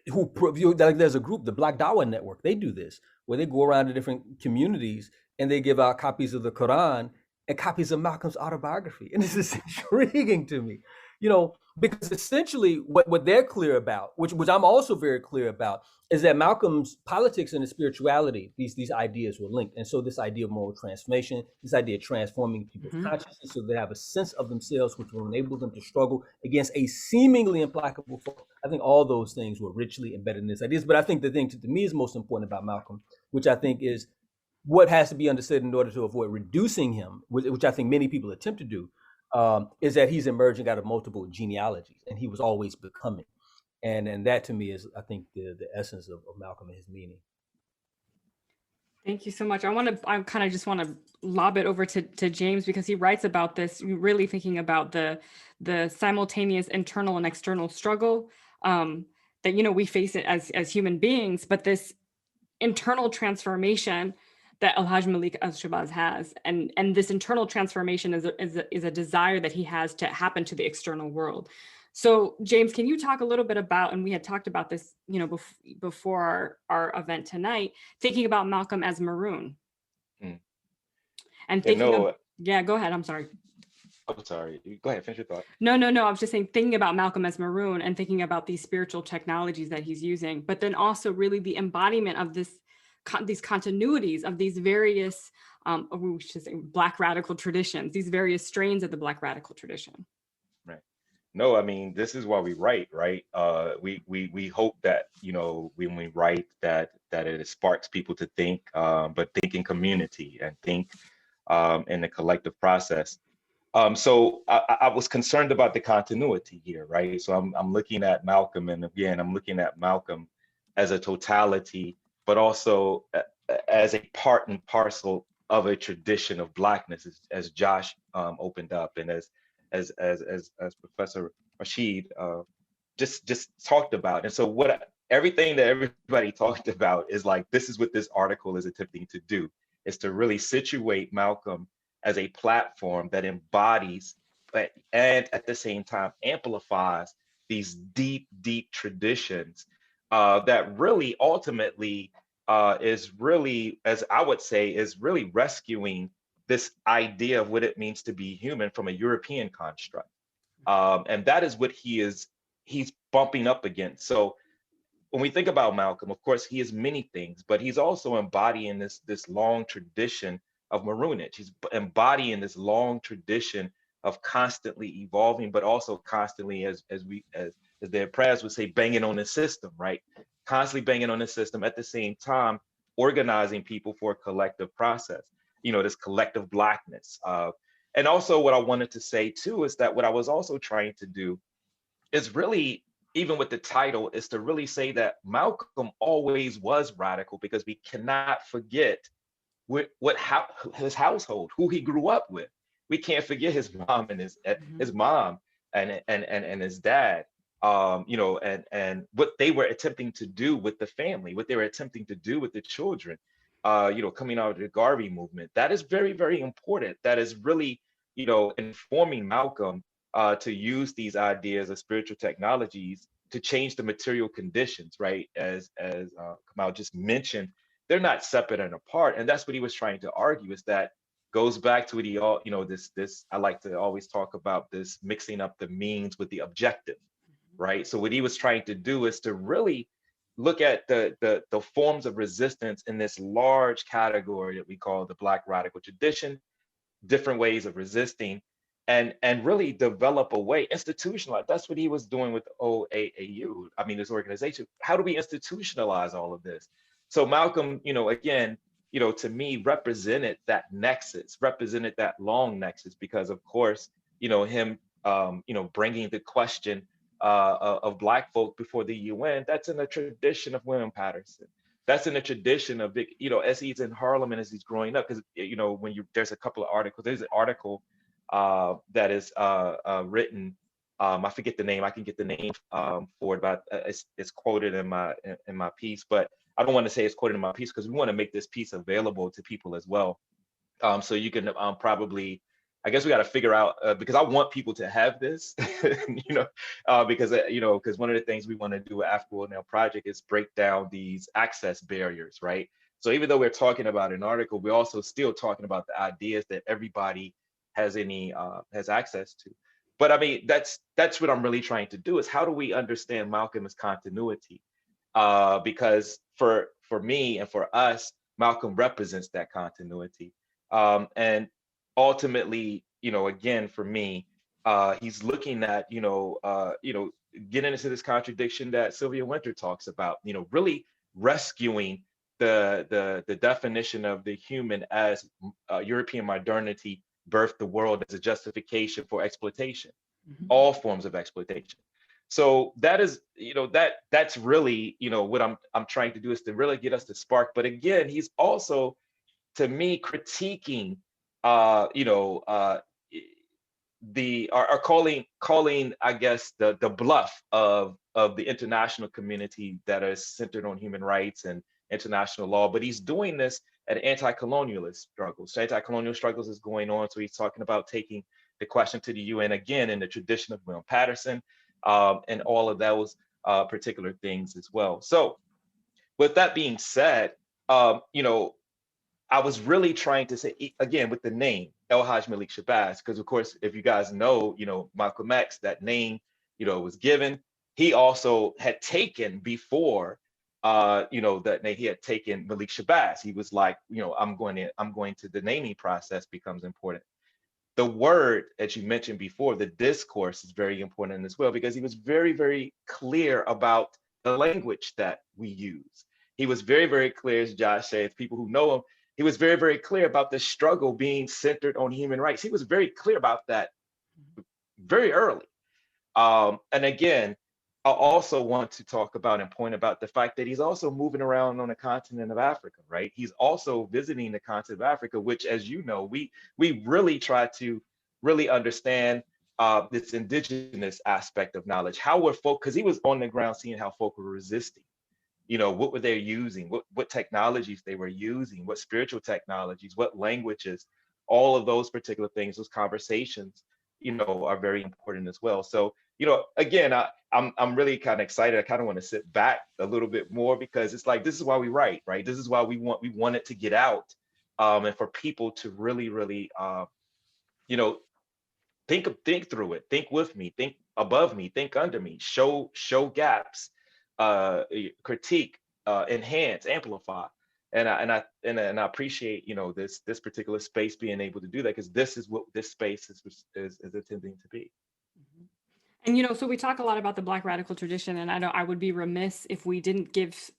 like there's a group, the Black Dawa Network, they do this, where they go around to different communities and they give out copies of the Quran and copies of Malcolm's autobiography. And this is intriguing to me, because essentially what they're clear about, which I'm also very clear about, is that Malcolm's politics and his spirituality, these ideas were linked. And so this idea of moral transformation, this idea of transforming people's consciousness so they have a sense of themselves, which will enable them to struggle against a seemingly implacable foe. I think all those things were richly embedded in his ideas. But I think the thing to me is most important about Malcolm, which I think is what has to be understood in order to avoid reducing him, which I think many people attempt to do, is that he's emerging out of multiple genealogies, and he was always becoming. And that to me is, I think, the essence of Malcolm and his meaning. Thank you so much. I kind of just want to lob it over to James, because he writes about this, really thinking about the simultaneous internal and external struggle that, we face it as human beings, but this internal transformation that Hajj Malik El Shabazz has, and this internal transformation is a desire that he has to happen to the external world. So James, can you talk a little bit about, and we had talked about this, before our event tonight, thinking about Malcolm as Maroon, and thinking go ahead. I'm sorry. I'm sorry. Go ahead. Finish your thought. No. I was just saying, thinking about Malcolm as Maroon and thinking about these spiritual technologies that he's using, but then also really the embodiment of these continuities of these various, we should say, Black radical traditions, these various strains of the Black radical tradition. Right. No, I mean, this is why we write, right? We hope that, when we write that it sparks people to think, but think in community and think in the collective process. So I was concerned about the continuity here, right? So I'm looking at Malcolm, and again, I'm looking at Malcolm as a totality, but also as a part and parcel of a tradition of Blackness, as Josh opened up, and as Professor Rashid just talked about. And so everything that everybody talked about is like, this is what this article is attempting to do, is to really situate Malcolm as a platform that embodies, and at the same time amplifies these deep traditions that really ultimately is really, as I would say, is really rescuing this idea of what it means to be human from a European construct. And that is what he's bumping up against. So when we think about Malcolm, of course, he is many things, but he's also embodying this long tradition of maroonage. He's embodying this long tradition of constantly evolving, but also constantly, as their prayers would say, banging on the system, right? Constantly banging on the system, at the same time organizing people for a collective process, this collective Blackness. And also what I wanted to say too is that what I was also trying to do is really, even with the title, is to really say that Malcolm always was radical, because we cannot forget his household, who he grew up with. We can't forget his mom and his mom and his dad. And what they were attempting to do with the family, what they were attempting to do with the children, coming out of the Garvey movement. That is very, very important. That is really, informing Malcolm to use these ideas of spiritual technologies to change the material conditions, right? As Kamal just mentioned, they're not separate and apart. And that's what he was trying to argue, is that goes back to what he all, this, I like to always talk about this mixing up the means with the objective, right? So what he was trying to do is to really look at the forms of resistance in this large category that we call the Black radical tradition, different ways of resisting, and really develop a way, institutionalize. That's what he was doing with OAAU. I mean, this organization. How do we institutionalize all of this? So Malcolm, again, to me, represented that nexus, represented that long nexus, because of course, him, bringing the question of Black folk before the UN, that's in the tradition of William Patterson. That's in the tradition of, as he's in Harlem and as he's growing up, because, there's a couple of articles, there's an article that is written, I forget the name, I can get the name for it, but it's quoted in my piece, but I don't want to say it's quoted in my piece because we want to make this piece available to people as well. So you can probably, I guess we got to figure out, because I want people to have this, because one of the things we want to do with Africa Now Project is break down these access barriers, right? So even though we're talking about an article, we're also still talking about the ideas that everybody has access to. But I mean, that's what I'm really trying to do, is how do we understand Malcolm's continuity? Because for me and for us, Malcolm represents that continuity. And ultimately, again, for me, he's looking at, getting into this contradiction that Sylvia Wynter talks about, really rescuing the definition of the human as European modernity birthed the world as a justification for exploitation, all forms of exploitation. So that is, that's really, what I'm trying to do, is to really get us to spark. But again, he's also, to me, critiquing, calling, I guess, the bluff of the international community that is centered on human rights and international law. But he's doing this at anti-colonialist struggles. So anti-colonial struggles is going on. So he's talking about taking the question to the UN again in the tradition of William Patterson, and all of those particular things as well. So with that being said, I was really trying to say, again, with the name El Hajj Malik Shabazz, because of course, if you guys know, Malcolm X, that name, was given. He also had taken before, that he had taken Malik Shabazz. He was like, I'm going to, the naming process becomes important. The word, as you mentioned before, the discourse is very important as well, because he was very, very clear about the language that we use. He was very, very clear, as Josh said, people who know him, he was very, very clear about the struggle being centered on human rights. He was very clear about that very early. And again, I also want to talk about and point about the fact that he's also moving around on the continent of Africa, right? He's also visiting the continent of Africa, which, as you know, we really try to really understand this indigenous aspect of knowledge, how were folk, because he was on the ground seeing how folk were resisting. What were they using? What technologies they were using? What spiritual technologies? What languages? All of those particular things, those conversations, are very important as well. So, again, I'm really kind of excited. I kind of want to sit back a little bit more, because it's like, this is why we write, right? This is why we want it to get out, and for people to really, really, think through it, think with me, think above me, think under me, show gaps, critique, enhance, amplify, and I appreciate this particular space being able to do that, because this is what this space is intending to be. And so we talk a lot about the Black radical tradition, and I would be remiss if we didn't give,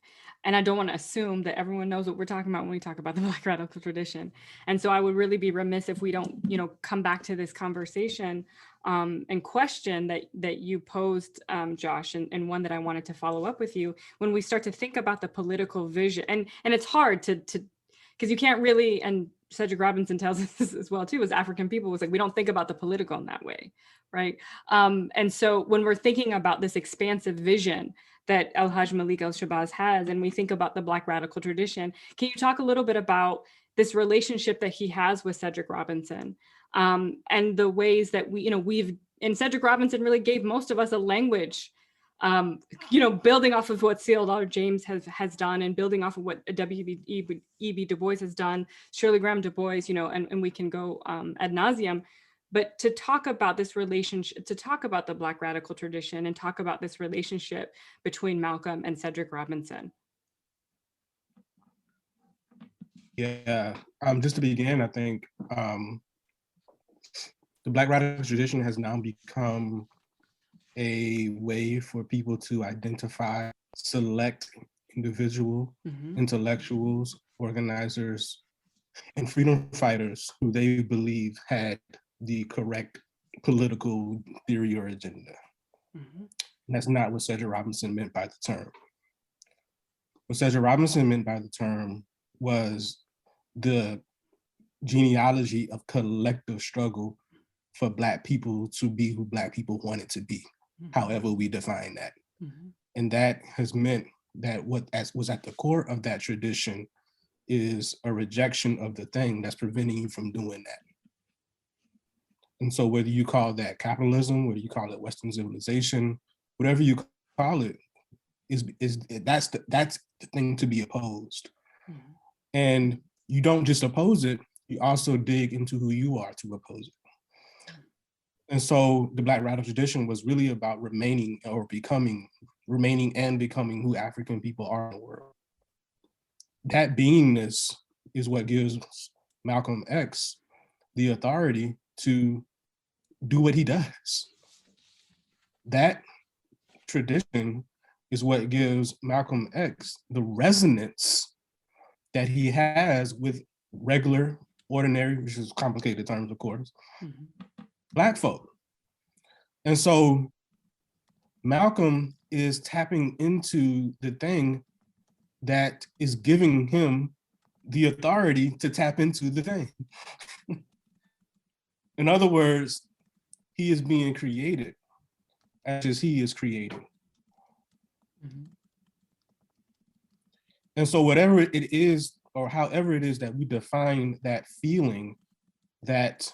and I don't want to assume that everyone knows what we're talking about when we talk about the Black radical tradition. And so I would really be remiss if we don't, come back to this conversation and question that you posed, Josh, and one that I wanted to follow up with you, when we start to think about the political vision. And it's hard to because you can't really, and Cedric Robinson tells us this as well too, as African people, was like, we don't think about the political in that way, right? And so when we're thinking about this expansive vision that El Hajj Malik El Shabazz has, and we think about the Black radical tradition, can you talk a little bit about this relationship that he has with Cedric Robinson, and the ways that and Cedric Robinson really gave most of us a language building off of what C.L. James has done, and building off of what W.E.B. Du Bois has done, Shirley Graham Du Bois, and we can go ad nauseum. But to talk about this relationship, to talk about the Black radical tradition, and talk about this relationship between Malcolm and Cedric Robinson. Yeah, just to begin, I think the Black radical tradition has now become a way for people to identify select individual intellectuals, organizers, and freedom fighters who they believe had the correct political theory or agenda. And that's not what Cedric Robinson meant by the term. What Cedric Robinson meant by the term was the genealogy of collective struggle for Black people to be who Black people wanted to be, however we define that. And that has meant that what was at the core of that tradition is a rejection of the thing that's preventing you from doing that. And so whether you call that capitalism, whether you call it Western civilization, whatever you call it, that's the thing to be opposed. And you don't just oppose it, you also dig into who you are to oppose it. And so the Black radical tradition was really about remaining and becoming who African people are in the world. That beingness is what gives Malcolm X the authority to do what he does. That tradition is what gives Malcolm X the resonance that he has with regular, ordinary, which is complicated terms, of course, Black folk. And so Malcolm is tapping into the thing that is giving him the authority to tap into the thing. In other words, he is being created as he is creating. And so whatever it is, or however it is that we define that feeling, that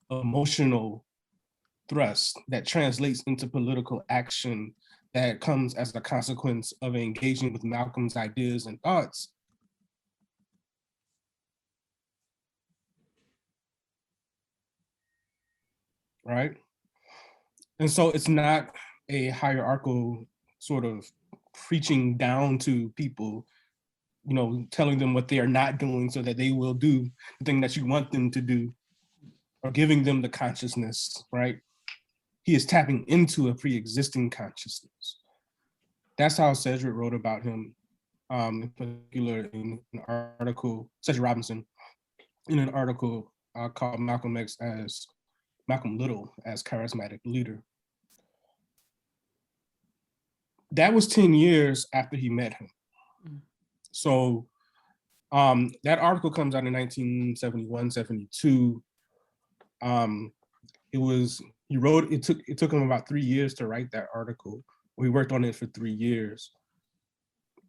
emotional thrust that translates into political action that comes as a consequence of engaging with Malcolm's ideas and thoughts, right? And so it's not a hierarchical sort of preaching down to people, telling them what they are not doing so that they will do the thing that you want them to do, or giving them the consciousness, right? He is tapping into a pre-existing consciousness. That's how Cedric wrote about him, in particular in an article, Cedric Robinson, in an article called Malcolm Little as Charismatic Leader. That was 10 years after he met him. So that article comes out in 1971, 72. It took him about 3 years to write that article. We worked on it for 3 years.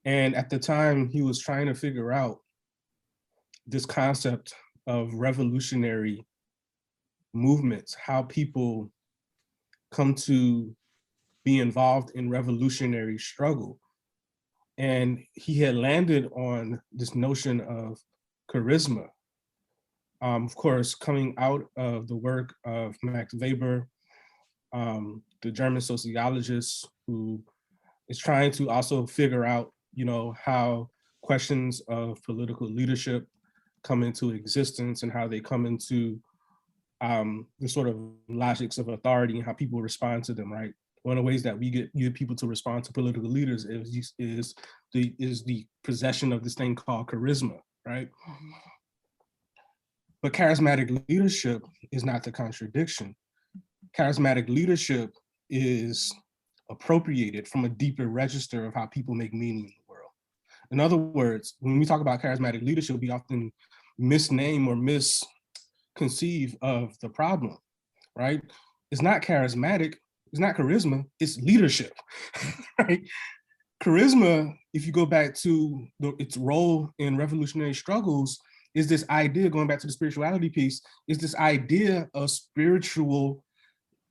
And at the time, he was trying to figure out this concept of revolutionary movements, how people come to be involved in revolutionary struggle. And he had landed on this notion of charisma. Of course, coming out of the work of Max Weber, the German sociologist who is trying to also figure out, how questions of political leadership come into existence and how they come into the sort of logics of authority and how people respond to them, right? One of the ways that we get people to respond to political leaders is the possession of this thing called charisma, right? But charismatic leadership is not the contradiction. Charismatic leadership is appropriated from a deeper register of how people make meaning in the world. In other words, when we talk about charismatic leadership, we often misname or misconceive of the problem, right? It's not charismatic, it's not charisma, it's leadership, right? Charisma, if you go back to its role in revolutionary struggles, is this idea, going back to the spirituality piece, is this idea of spiritual,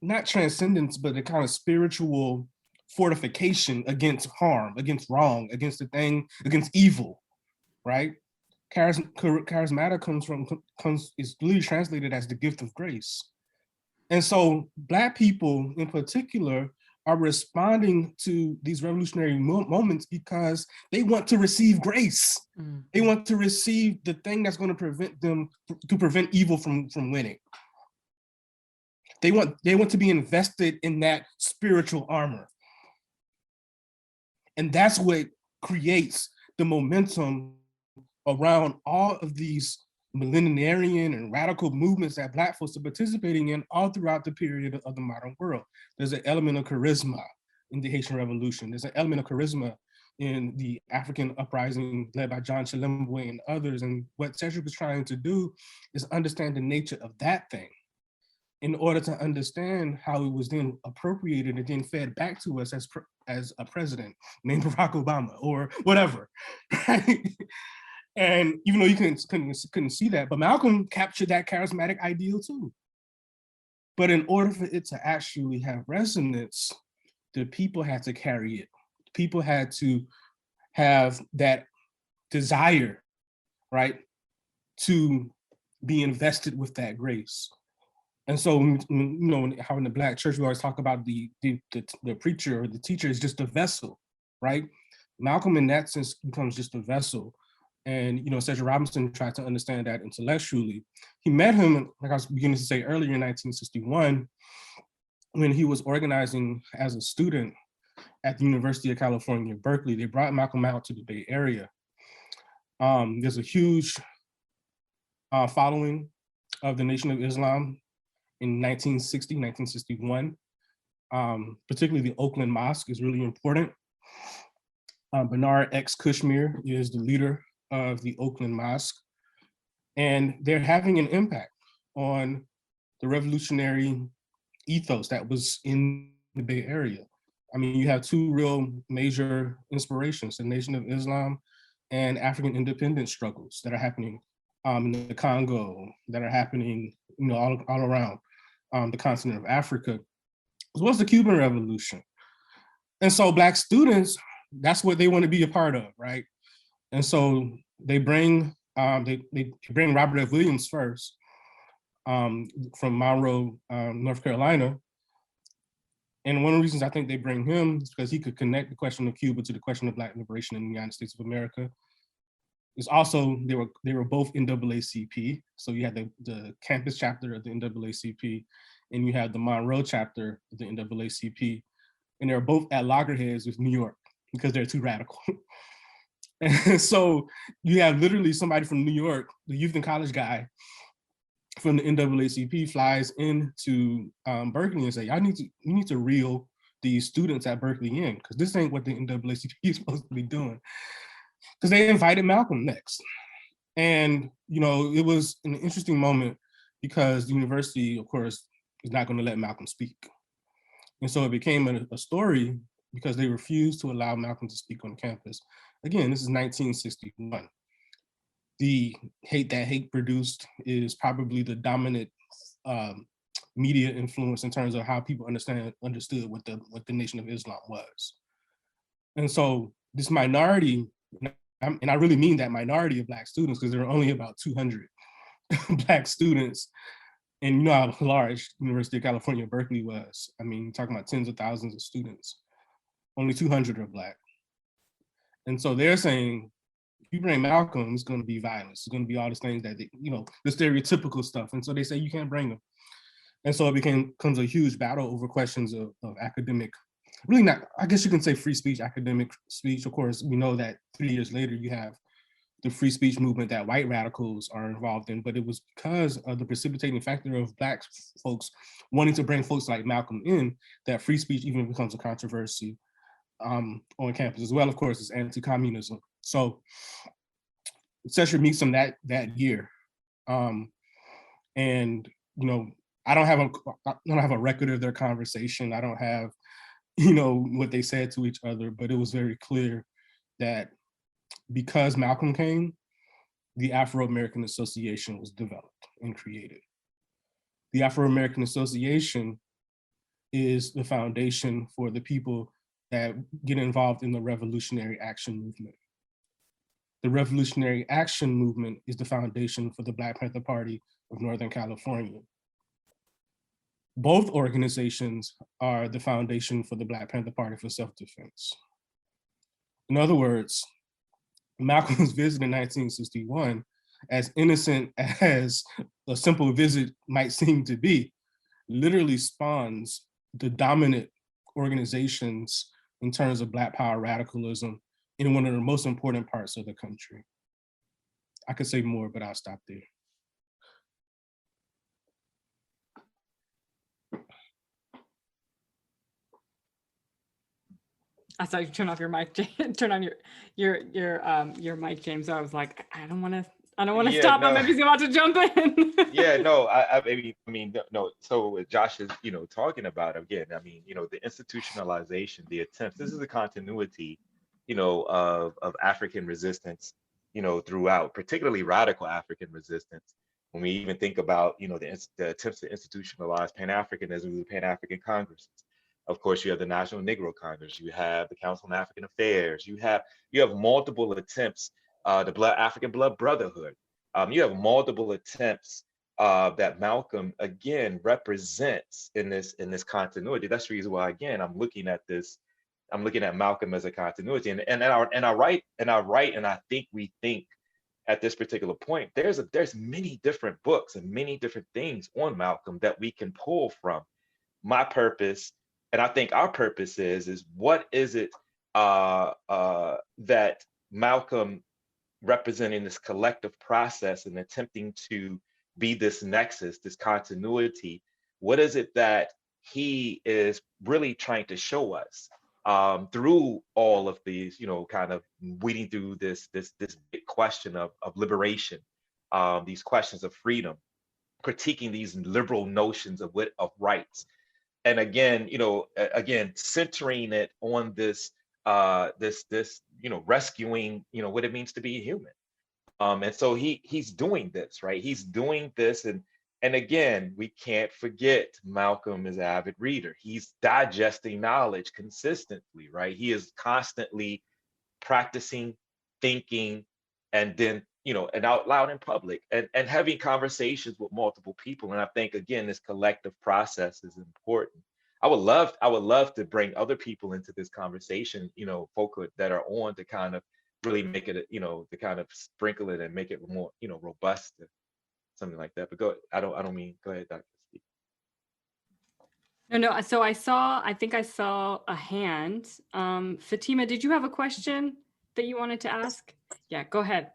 not transcendence, but a kind of spiritual fortification against harm, against wrong, against the thing, against evil, right? Charismatic is literally translated as the gift of grace. And so Black people in particular are responding to these revolutionary moments because they want to receive grace. Mm-hmm. They want to receive the thing that's going to prevent evil from winning. They want to be invested in that spiritual armor. And that's what creates the momentum around all of these millenarian and radical movements that Black folks are participating in all throughout the period of the modern world. There's an element of charisma in the Haitian Revolution. There's an element of charisma in the African uprising led by John Chilembwe and others. And what Cedric was trying to do is understand the nature of that thing in order to understand how it was then appropriated and then fed back to us as a president named Barack Obama or whatever, right? And even though you couldn't see that, but Malcolm captured that charismatic ideal too. But in order for it to actually have resonance, the people had to carry it. People had to have that desire, right, to be invested with that grace. And so, you know, how in the Black church, we always talk about the preacher or the teacher is just a vessel, right? Malcolm in that sense becomes just a vessel. And, you know, Cedric Robinson tried to understand that intellectually. He met him, like I was beginning to say earlier, in 1961, when he was organizing as a student at the University of California, Berkeley. They brought Malcolm out to the Bay Area. There's a huge following of the Nation of Islam in 1960, 1961. Particularly the Oakland Mosque is really important. Bernard X. Kushmir is the leader of the Oakland Mosque, and they're having an impact on the revolutionary ethos that was in the Bay Area. I mean, you have two real major inspirations, the Nation of Islam and African independence struggles that are happening in the Congo, that are happening, you know, all around the continent of Africa, as well as the Cuban Revolution. And so Black students, that's what they want to be a part of, right? And so they bring Robert F. Williams first from Monroe, North Carolina. And one of the reasons I think they bring him is because he could connect the question of Cuba to the question of Black liberation in the United States of America. It's also, they were both NAACP. So you had the campus chapter of the NAACP, and you had the Monroe chapter of the NAACP. And they're both at loggerheads with New York because they're too radical. And so you have literally somebody from New York, the youth and college guy from the NAACP flies into Berkeley and say, you need to reel these students at Berkeley in, because this ain't what the NAACP is supposed to be doing. Because they invited Malcolm next. And, you know, it was an interesting moment because the university, of course, is not going to let Malcolm speak. And so it became a story because they refused to allow Malcolm to speak on campus. Again, this is 1961. The hate that hate produced is probably the dominant media influence in terms of how people understood what the Nation of Islam was. And so this minority, and I really mean that minority of Black students, because there were only about 200 Black students. And you know how large University of California, Berkeley was. I mean, talking about tens of thousands of students, only 200 are Black. And so they're saying, if you bring Malcolm, it's going to be violence. It's going to be all these things that, you know, the stereotypical stuff. And so they say, you can't bring him. And so it becomes a huge battle over questions of academic, really not, I guess you can say free speech, academic speech. Of course, we know that 3 years later, you have the free speech movement that white radicals are involved in, but it was because of the precipitating factor of Black folks wanting to bring folks like Malcolm in that free speech even becomes a controversy on campus, as well, of course, is anti-communism. So Cedric meets him that year. And, you know, I don't have a record of their conversation. I don't have, you know, what they said to each other, but it was very clear that because Malcolm came, the Afro-American Association was developed and created. The Afro-American Association is the foundation for the people that get involved in the Revolutionary Action Movement. The Revolutionary Action Movement is the foundation for the Black Panther Party of Northern California. Both organizations are the foundation for the Black Panther Party for Self-Defense. In other words, Malcolm's visit in 1961, as innocent as a simple visit might seem to be, literally spawns the dominant organizations in terms of Black power radicalism in one of the most important parts of the country. I could say more, but I'll stop there. I saw you turn off your mic, turn on your mic, James. So I was like, I don't want to stop him if he's about to jump in. Yeah, no, I mean, no. So what Josh is, talking about again, I mean, the institutionalization, the attempts. This is a continuity, of African resistance, throughout, particularly radical African resistance. When we even think about, the attempts to institutionalize Pan-Africanism, the Pan-African Congresses. Of course, you have the National Negro Congress, you have the Council on African Affairs, you have multiple attempts, the African Blood Brotherhood. You have multiple attempts that Malcolm again represents in this continuity. That's the reason why again I'm looking at Malcolm as a continuity. And I write and I think we think at this particular point, there's many different books and many different things on Malcolm that we can pull from. My purpose, and I think our purpose is what is it that Malcolm representing this collective process and attempting to be this nexus, this continuity, what is it that he is really trying to show us through all of these, kind of weeding through this big question of liberation, these questions of freedom, critiquing these liberal notions of rights. And again, centering it on this, rescuing, what it means to be a human. And so he's doing this, right? He's doing this, and again, we can't forget Malcolm is an avid reader. He's digesting knowledge consistently, right? He is constantly practicing, thinking, and then, and out loud in public, and having conversations with multiple people. And I think again, this collective process is important. I would love to bring other people into this conversation, folk that are on to kind of really make it, to kind of sprinkle it and make it more, robust, something like that. But go ahead, Dr. Steve. No. So I think I saw a hand. Fatima, did you have a question that you wanted to ask? Yeah, go ahead.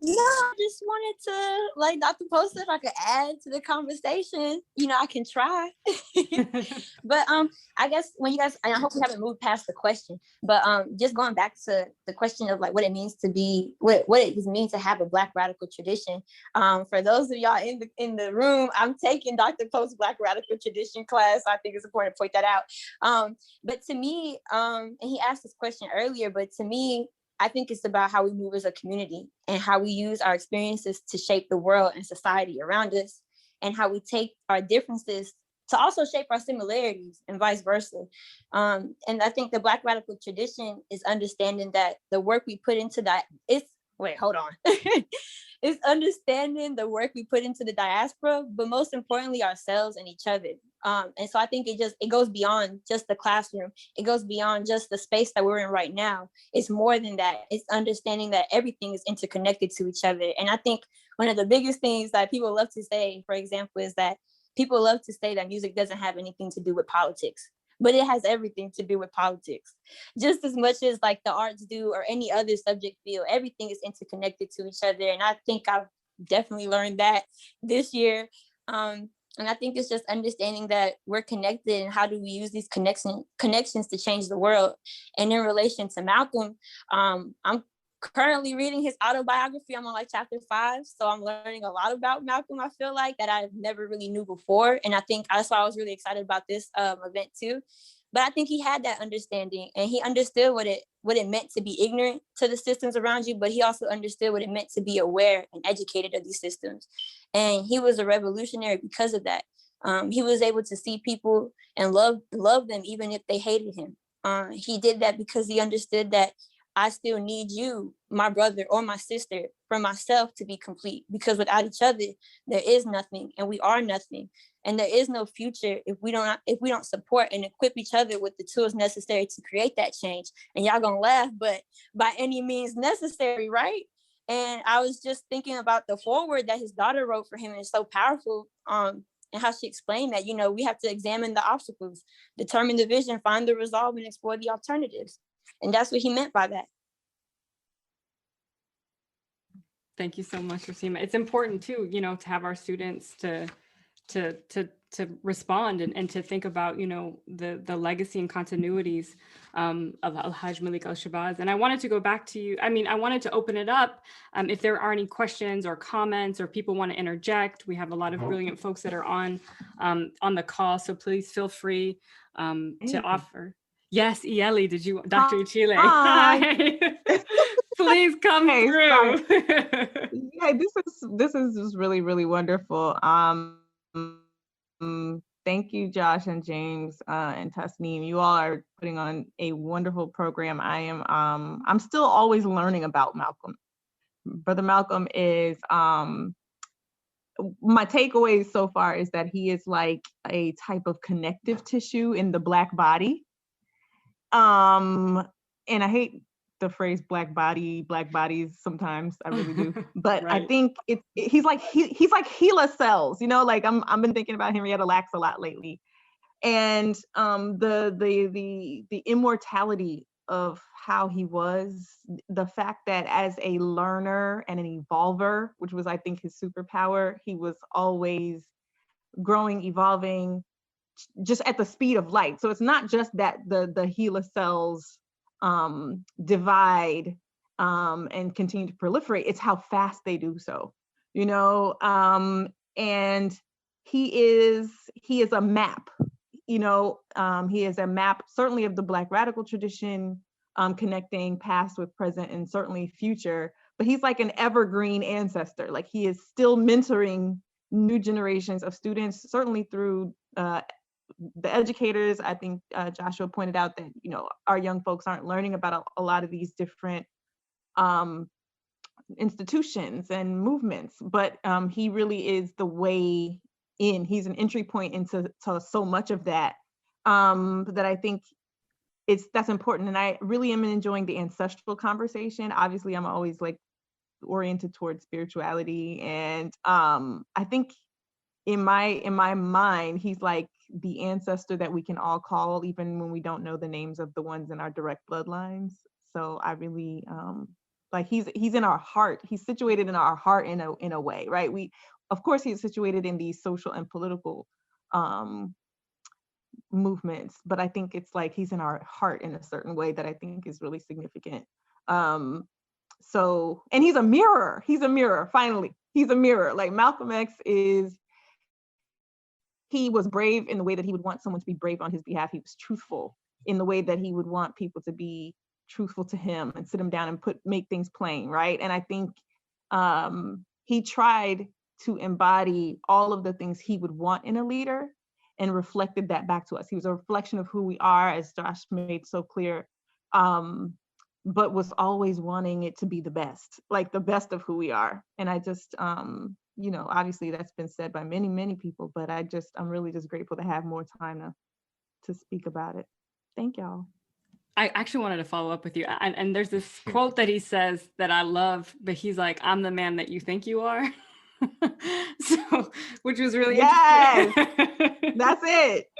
No, I just wanted to, like Dr. Post said, I could add to the conversation. I can try. But I guess when you guys, and I hope we haven't moved past the question, but just going back to the question of like what it means to be, what it means to have a Black radical tradition. For those of y'all in the room, I'm taking Dr. Post's Black radical tradition class. I think it's important to point that out. But to me, and he asked this question earlier, but to me, I think it's about how we move as a community and how we use our experiences to shape the world and society around us, and how we take our differences to also shape our similarities and vice versa. And I think the Black radical tradition is understanding that the work we put into that it's understanding the work we put into the diaspora, but most importantly, ourselves and each other. And so I think it goes beyond just the classroom. It goes beyond just the space that we're in right now. It's more than that. It's understanding that everything is interconnected to each other. And I think one of the biggest things that people love to say, for example, is that people love to say that music doesn't have anything to do with politics, but it has everything to do with politics. Just as much as like the arts do or any other subject field, everything is interconnected to each other. And I think I've definitely learned that this year. And I think it's just understanding that we're connected, and how do we use these connections to change the world. And in relation to Malcolm, I'm currently reading his autobiography. I'm on like chapter 5. So I'm learning a lot about Malcolm, I feel like, that I never really knew before. And I think that's why I was really excited about this event too. But I think he had that understanding, and he understood what it meant to be ignorant to the systems around you, but he also understood what it meant to be aware and educated of these systems. And he was a revolutionary because of that. He was able to see people and love them even if they hated him. He did that because he understood that I still need you, my brother or my sister, for myself to be complete, because without each other, there is nothing and we are nothing. And there is no future if we don't support and equip each other with the tools necessary to create that change. And y'all gonna laugh, but by any means necessary, right? And I was just thinking about the foreword that his daughter wrote for him, and it's so powerful. And how she explained that, we have to examine the obstacles, determine the vision, find the resolve, and explore the alternatives. And that's what he meant by that. Thank you so much, Rasima. It's important too, to have our students to respond and to think about, the legacy and continuities of Hajj Malik El Shabazz. And I wanted to go back to you. I wanted to open it up. If there are any questions or comments or people want to interject, we have a lot of brilliant folks that are on the call. So please feel free to offer. Yes, Ieli, Dr. Uchile? Hi. Please come through. Yeah, this is just really, really wonderful. Thank you, Josh and James and Tasneem. You all are putting on a wonderful program. I'm still always learning about Malcolm. Brother Malcolm is my takeaway so far is that he is like a type of connective tissue in the Black body. And I hate the phrase black bodies sometimes, I really do, but right. I think he's like HeLa cells, like I've been thinking about Henrietta Lacks a lot lately, and the immortality of how he was, the fact that as a learner and an evolver, which was I think his superpower, he was always growing, evolving, just at the speed of light. So it's not just that the HeLa cells divide and continue to proliferate, it's how fast they do so, and he is a map, he is a map certainly of the Black radical tradition, connecting past with present and certainly future, but he's like an evergreen ancestor. Like he is still mentoring new generations of students, certainly through the educators. I think Joshua pointed out that, our young folks aren't learning about a lot of these different institutions and movements, but he really is the way in. He's an entry point into so much of that, that I think that's important. And I really am enjoying the ancestral conversation. Obviously, I'm always like oriented towards spirituality. And I think in my mind, he's like the ancestor that we can all call, even when we don't know the names of the ones in our direct bloodlines. So I really like he's in our heart. He's situated in our heart in a way, right? Of course he's situated in these social and political movements, but I think it's like he's in our heart in a certain way that I think is really significant. So, and he's a mirror. Finally, he's a mirror. Like Malcolm X he was brave in the way that he would want someone to be brave on his behalf. He was truthful in the way that he would want people to be truthful to him and sit him down and make things plain, right? And I think he tried to embody all of the things he would want in a leader and reflected that back to us. He was a reflection of who we are, as Josh made so clear, but was always wanting it to be the best, like the best of who we are. And I just, obviously that's been said by many, many people, but I'm really just grateful to have more time to speak about it. Thank y'all. I actually wanted to follow up with you. And there's this quote that he says that I love, but he's like, "I'm the man that you think you are." So, which was really interesting. That's it.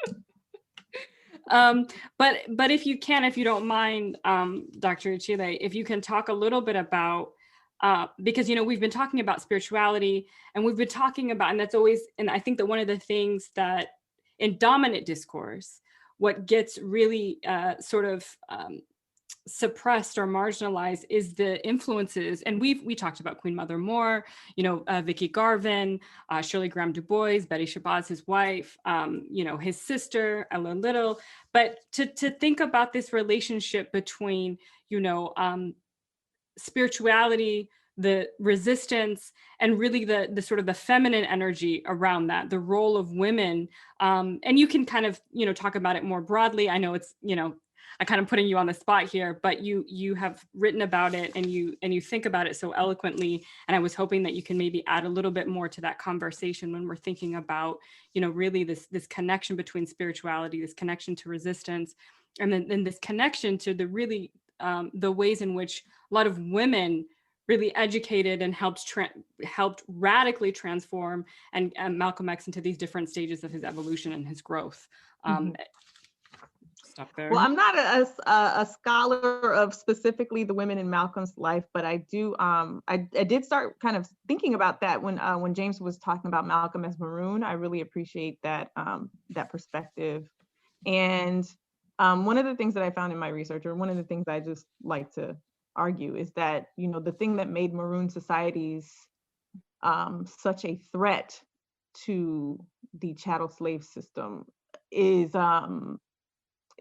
But if you don't mind, Dr. Uchile, if you can talk a little bit about, because, we've been talking about spirituality and we've been talking about, and that's always, and I think that one of the things that in dominant discourse, what gets really sort of suppressed or marginalized is the influences. And we talked about Queen Mother Moore, Vicki Garvin, Shirley Graham Du Bois, Betty Shabazz, his wife, his sister, Ella Little. But to think about this relationship between, spirituality the resistance and really the sort of the feminine energy around that, the role of women. And you can kind of, talk about it more broadly. I know it's, I'm kind of putting you on the spot here, but you have written about it and you think about it so eloquently. And I was hoping that you can maybe add a little bit more to that conversation when we're thinking about, really this connection between spirituality, this connection to resistance, and then this connection to the really the ways in which a lot of women really educated and helped radically transform and Malcolm X into these different stages of his evolution and his growth. Stop there. Well, I'm not a scholar of specifically the women in Malcolm's life, but I do I did start kind of thinking about that when James was talking about Malcolm as Maroon. I really appreciate that that perspective. And one of the things that I found in my research, or one of the things I just like to argue, is that the thing that made Maroon societies such a threat to the chattel slave system is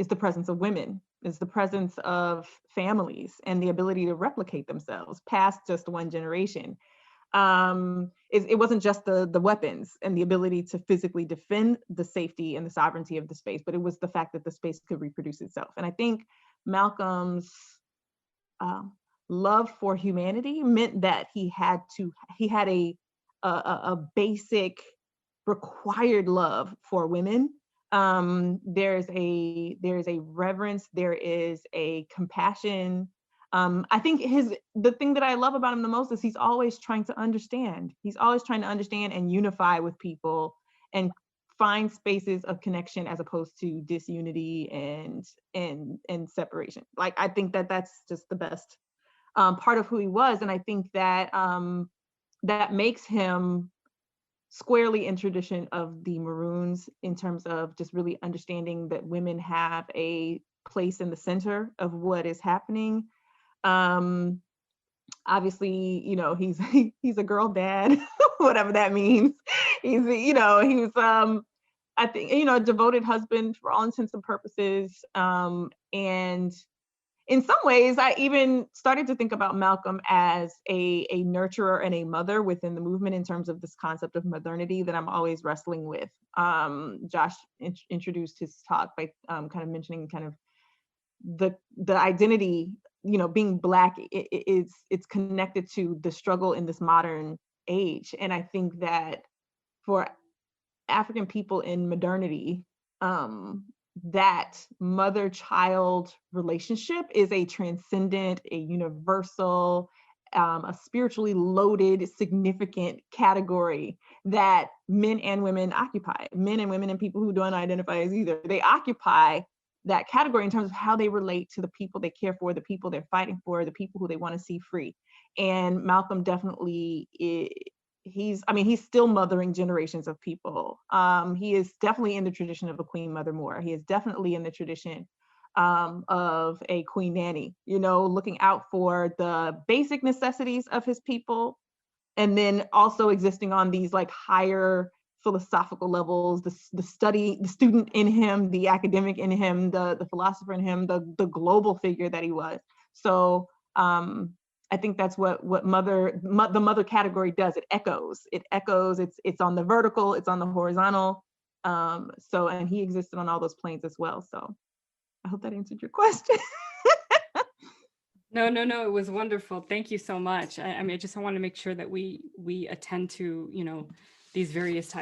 the presence of women, is the presence of families and the ability to replicate themselves past just one generation. It wasn't just the weapons and the ability to physically defend the safety and the sovereignty of the space, but it was the fact that the space could reproduce itself. And I think Malcolm's love for humanity meant that he had a basic required love for women. There's a reverence, there is a compassion. I think the thing that I love about him the most is he's always trying to understand. He's always trying to understand and unify with people and find spaces of connection as opposed to disunity and separation. Like, I think that that's just the best part of who he was. And I think that that makes him squarely in tradition of the Maroons in terms of just really understanding that women have a place in the center of what is happening. Obviously, he's a girl dad, whatever that means. He was I think, a devoted husband for all intents and purposes. And in some ways, I even started to think about Malcolm as a nurturer and a mother within the movement in terms of this concept of modernity that I'm always wrestling with. Josh introduced his talk by kind of mentioning kind of the identity, being Black, it's connected to the struggle in this modern age. And I think that for African people in modernity, that mother-child relationship is a transcendent, a universal, a spiritually loaded, significant category that men and women occupy. Men and women and people who don't identify as either, they occupy that category in terms of how they relate to the people they care for, the people they're fighting for, the people who they want to see free. And Malcolm definitely he's still mothering generations of people. He is definitely in the tradition of a Queen Mother Moore. He is definitely in the tradition of a Queen Nanny, looking out for the basic necessities of his people, and then also existing on these like higher philosophical levels, the student in him, the academic in him, the philosopher in him, the global figure that he was. So I think that's what the mother category does. It echoes. It's on the vertical, it's on the horizontal. And he existed on all those planes as well. So I hope that answered your question. No, it was wonderful. Thank you so much. I just want to make sure that we attend to, these various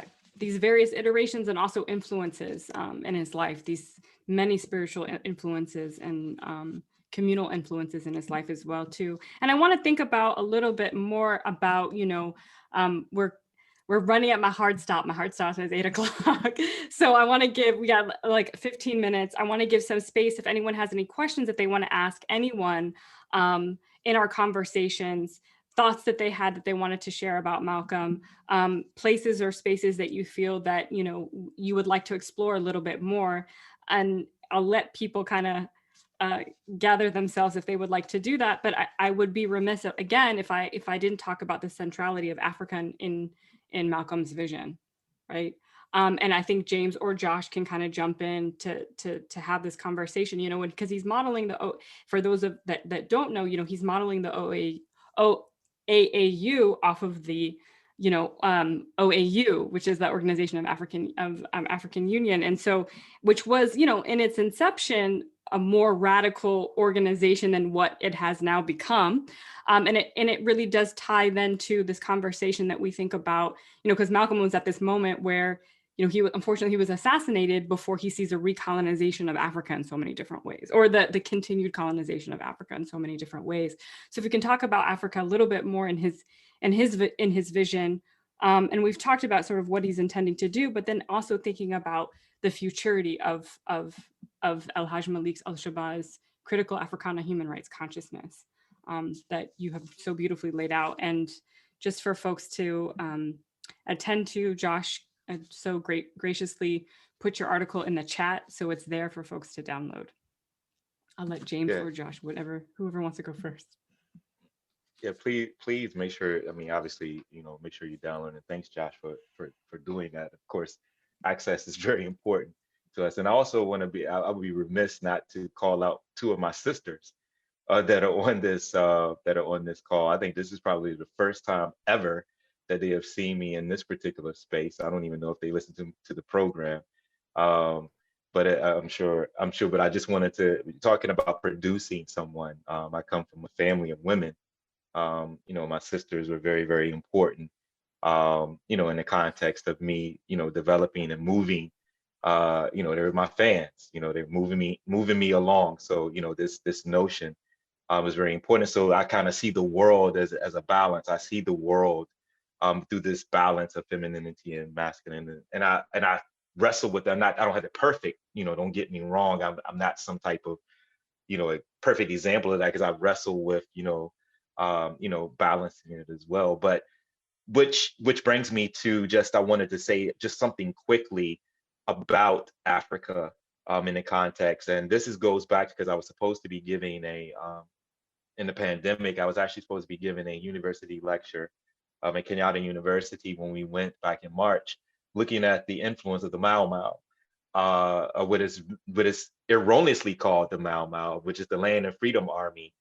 iterations and also influences in his life, these many spiritual influences and communal influences in his life as well too. And I want to think about a little bit more about, we're running at my hard stop. My hard stop is 8 o'clock. So I want to we got like 15 minutes. I want to give some space if anyone has any questions that they want to ask anyone in our conversations, thoughts that they had that they wanted to share about Malcolm, places or spaces that you feel that, you would like to explore a little bit more. And I'll let people kind of gather themselves if they would like to do that. But I would be remiss again if I didn't talk about the centrality of Africa in Malcolm's vision, right? And I think James or Josh can kind of jump in to have this conversation, because he's modeling for those that don't know, he's modeling the AAU off of the, OAU, which is the Organization of African Union. And so, which was, in its inception, a more radical organization than what it has now become. And it really does tie then to this conversation that we think about, because Malcolm was at this moment where, unfortunately he was assassinated before he sees a recolonization of Africa in so many different ways, or the continued colonization of Africa in so many different ways. So if we can talk about Africa a little bit more in his vision, and we've talked about sort of what he's intending to do, but then also thinking about the futurity of El Hajj Malik El Shabazz critical Africana human rights consciousness that you have so beautifully laid out. And just for folks to attend to, Josh so graciously put your article in the chat, so it's there for folks to download. I'll let James or Josh, whoever wants to go first. Yeah, please make sure, obviously, make sure you download, and thanks, Josh, for doing that. Of course, access is very important to us. And I also want to I would be remiss not to call out two of my sisters that are on this call. I think this is probably the first time ever that they have seen me in this particular space. I don't even know if they listen to the program, but I'm sure. But I just wanted to, talking about producing someone. I come from a family of women. My sisters were very, very important. In the context of me, developing and moving. They were my fans. They're moving me along. So this notion is very important. So I kind of see the world as a balance. I see the world through this balance of femininity and masculinity, and I wrestle with that. I don't have it perfect. Don't get me wrong. I'm not some type of a perfect example of that, because I wrestle with balancing it as well. But which brings me to I wanted to say just something quickly about Africa in the context, and this goes back because I was supposed to be giving in the pandemic, I was actually supposed to be giving a university lecture at Kenyatta University when we went back in March, looking at the influence of the Mau Mau, what is erroneously called the Mau Mau, which is the Land and Freedom Army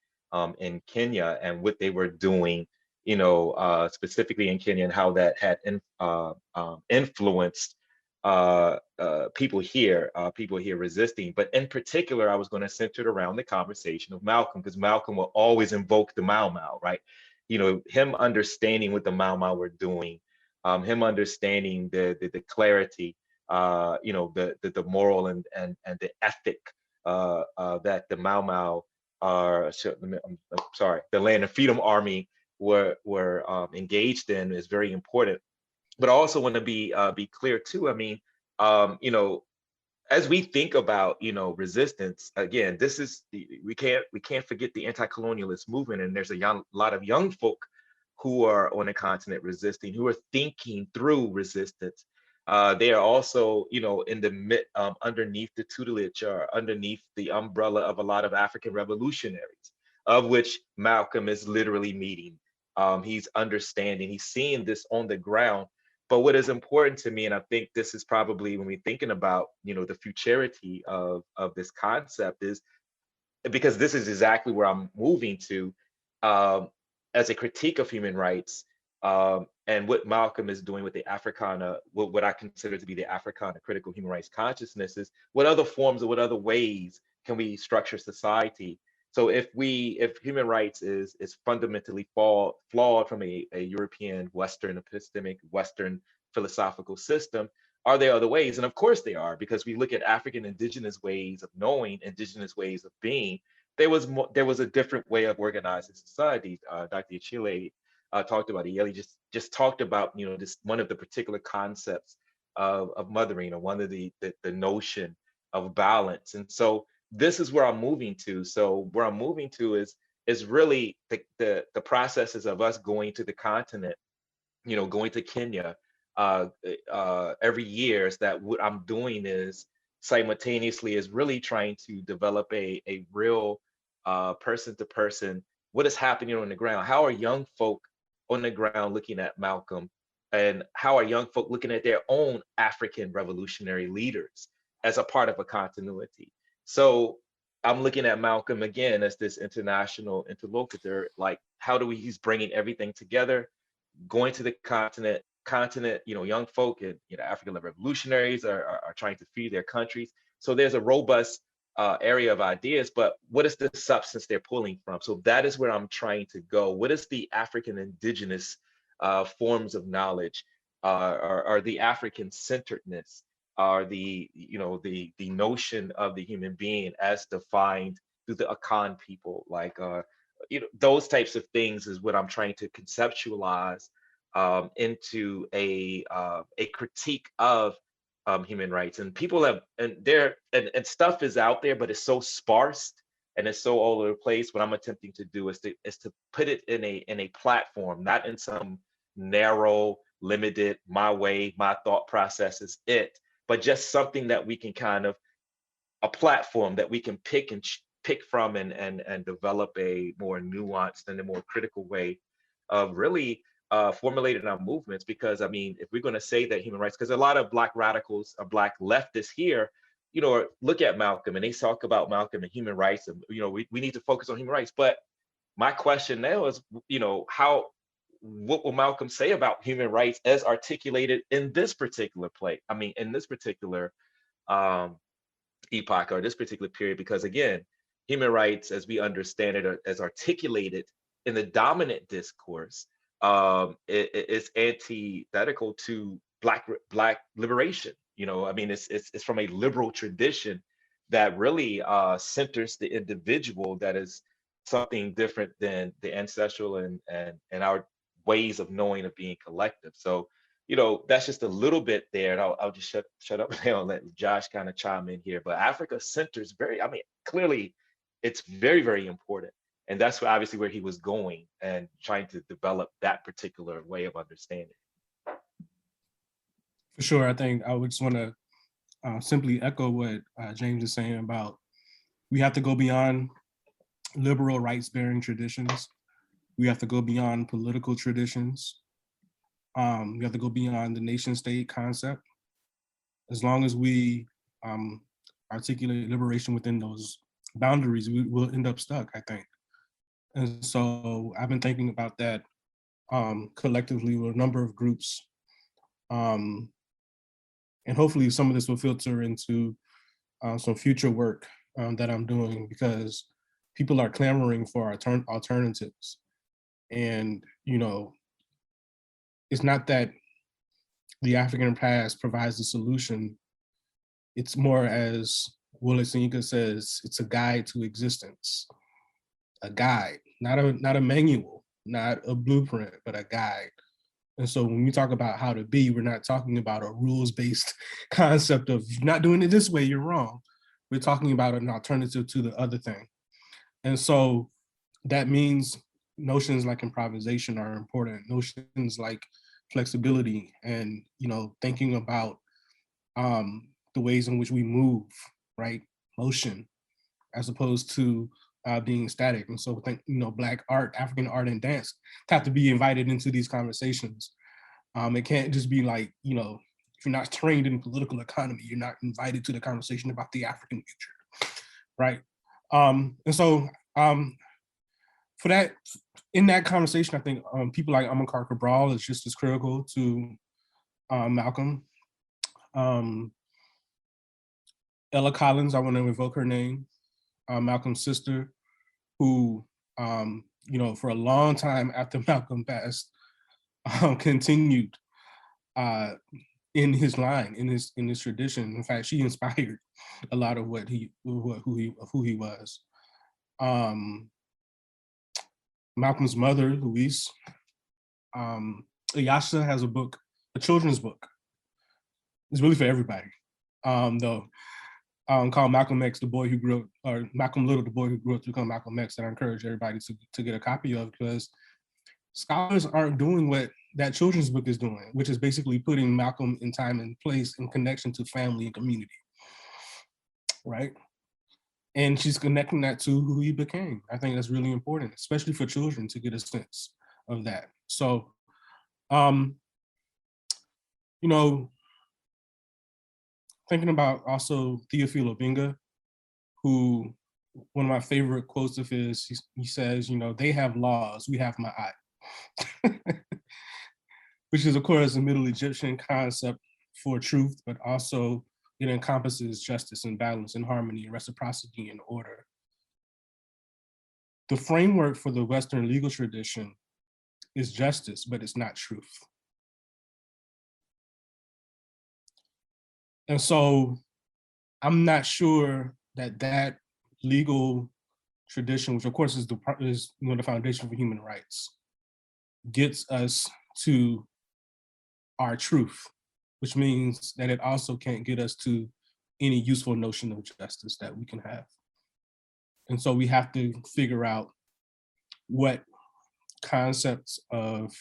in Kenya, and what they were doing, specifically in Kenya, and how that had influenced people here resisting. But in particular, I was going to center it around the conversation of Malcolm, because Malcolm will always invoke the Mau Mau, right? Him understanding what the Mau Mau were doing, him understanding the clarity, the moral and the ethic that the Mau Mau the Land and Freedom Army were engaged in is very important. But I also want to be clear too. As we think about resistance, again, this is we can't forget the anti-colonialist movement, and there's a lot of young folk who are on the continent resisting, who are thinking through resistance. They are also in the underneath the tutelage, or underneath the umbrella of a lot of African revolutionaries, of which Malcolm is literally meeting. He's understanding, he's seeing this on the ground. But what is important to me, and I think this is probably when we're thinking about, the futurity of this concept, is because this is exactly where I'm moving to as a critique of human rights, and what Malcolm is doing with the Africana, what I consider to be the Africana critical human rights consciousness, is what other forms or what other ways can we structure society. So if human rights is fundamentally flawed from a European, Western, epistemic, Western philosophical system, are there other ways? And of course they are, because we look at African indigenous ways of knowing, indigenous ways of being. There was a different way of organizing society. Dr. Achille talked about it. Yeli just talked about this one of the particular concepts of mothering, or one of the notion of balance. And so this is where I'm moving to. So where I'm moving to is really the processes of us going to the continent, going to Kenya every year. Is that what I'm doing is simultaneously is really trying to develop a real person to person, what is happening on the ground? How are young folk on the ground looking at Malcolm, and how are young folk looking at their own African revolutionary leaders as a part of a continuity? So I'm looking at Malcolm again as this international interlocutor, like how do we, he's bringing everything together, going to the continent, young folk and, African revolutionaries are trying to free their countries. So there's a robust area of ideas, but what is the substance they're pulling from? So that is where I'm trying to go. What is the African indigenous forms of knowledge, or the African centeredness, are the notion of the human being as defined through the Akan people, like those types of things is what I'm trying to conceptualize into a critique of human rights. And people have, and stuff is out there, but it's so sparse and it's so all over the place. What I'm attempting to do is to put it in a platform, not in some narrow, limited, my way, my thought process is it, but just something that we can kind of, a platform that we can pick from and develop a more nuanced and a more critical way of really formulating our movements. Because I mean, if we're going to say that human rights, because a lot of Black radicals or Black leftists here, look at Malcolm and they talk about Malcolm and human rights, and we need to focus on human rights. But my question now is, what will Malcolm say about human rights as articulated in this particular play? I mean, in this particular epoch or this particular period, because again, human rights as we understand it, or as articulated in the dominant discourse, is antithetical to black liberation. I mean, it's from a liberal tradition that really centers the individual, that is something different than the ancestral and our ways of knowing, of being collective. So that's just a little bit there, and I'll just shut up now and let Josh kind of chime in here. But Africa centers clearly it's very, very important. And that's obviously where he was going and trying to develop that particular way of understanding. For sure. I think I would just want to simply echo what James is saying about, we have to go beyond liberal rights-bearing traditions. We have to go beyond political traditions. We have to go beyond the nation state concept. As long as we articulate liberation within those boundaries, we will end up stuck, I think. And so I've been thinking about that collectively with a number of groups. And hopefully some of this will filter into some future work that I'm doing, because people are clamoring for alternatives. And, it's not that the African past provides the solution. It's more, as Wole Soyinka says, it's a guide to existence. A guide, not a manual, not a blueprint, but a guide. And so when we talk about how to be, we're not talking about a rules-based concept of not doing it this way, you're wrong. We're talking about an alternative to the other thing. And so that means notions like improvisation are important, notions like flexibility, and thinking about the ways in which we move, right? Motion, as opposed to being static. And so think, Black art, African art and dance have to be invited into these conversations. It can't just be like, if you're not trained in political economy, you're not invited to the conversation about the African future, right? And so for that, in that conversation, I think people like Amilcar Cabral is just as critical to Malcolm. Ella Collins, I want to invoke her name, Malcolm's sister, who, for a long time after Malcolm passed, continued in his line, in his tradition. In fact, she inspired a lot of who he was. Malcolm's mother, Louise, Ayasha has a book, a children's book. It's really for everybody, though. Called Malcolm X, the boy who grew up, or Malcolm Little, the boy who grew up to become Malcolm X, that I encourage everybody to get a copy of, because scholars aren't doing what that children's book is doing, which is basically putting Malcolm in time and place in connection to family and community, right? And she's connecting that to who he became. I think that's really important, especially for children, to get a sense of that. So, thinking about also Theophile Obenga, who one of my favorite quotes of his, he says, they have laws, we have ma'at. Which is, of course, a Middle Egyptian concept for truth, but also it encompasses justice and balance and harmony and reciprocity and order. The framework for the Western legal tradition is justice, but it's not truth. And so I'm not sure that legal tradition, which of course is the foundation for human rights, gets us to our truth, which means that it also can't get us to any useful notion of justice that we can have. And so we have to figure out what concepts of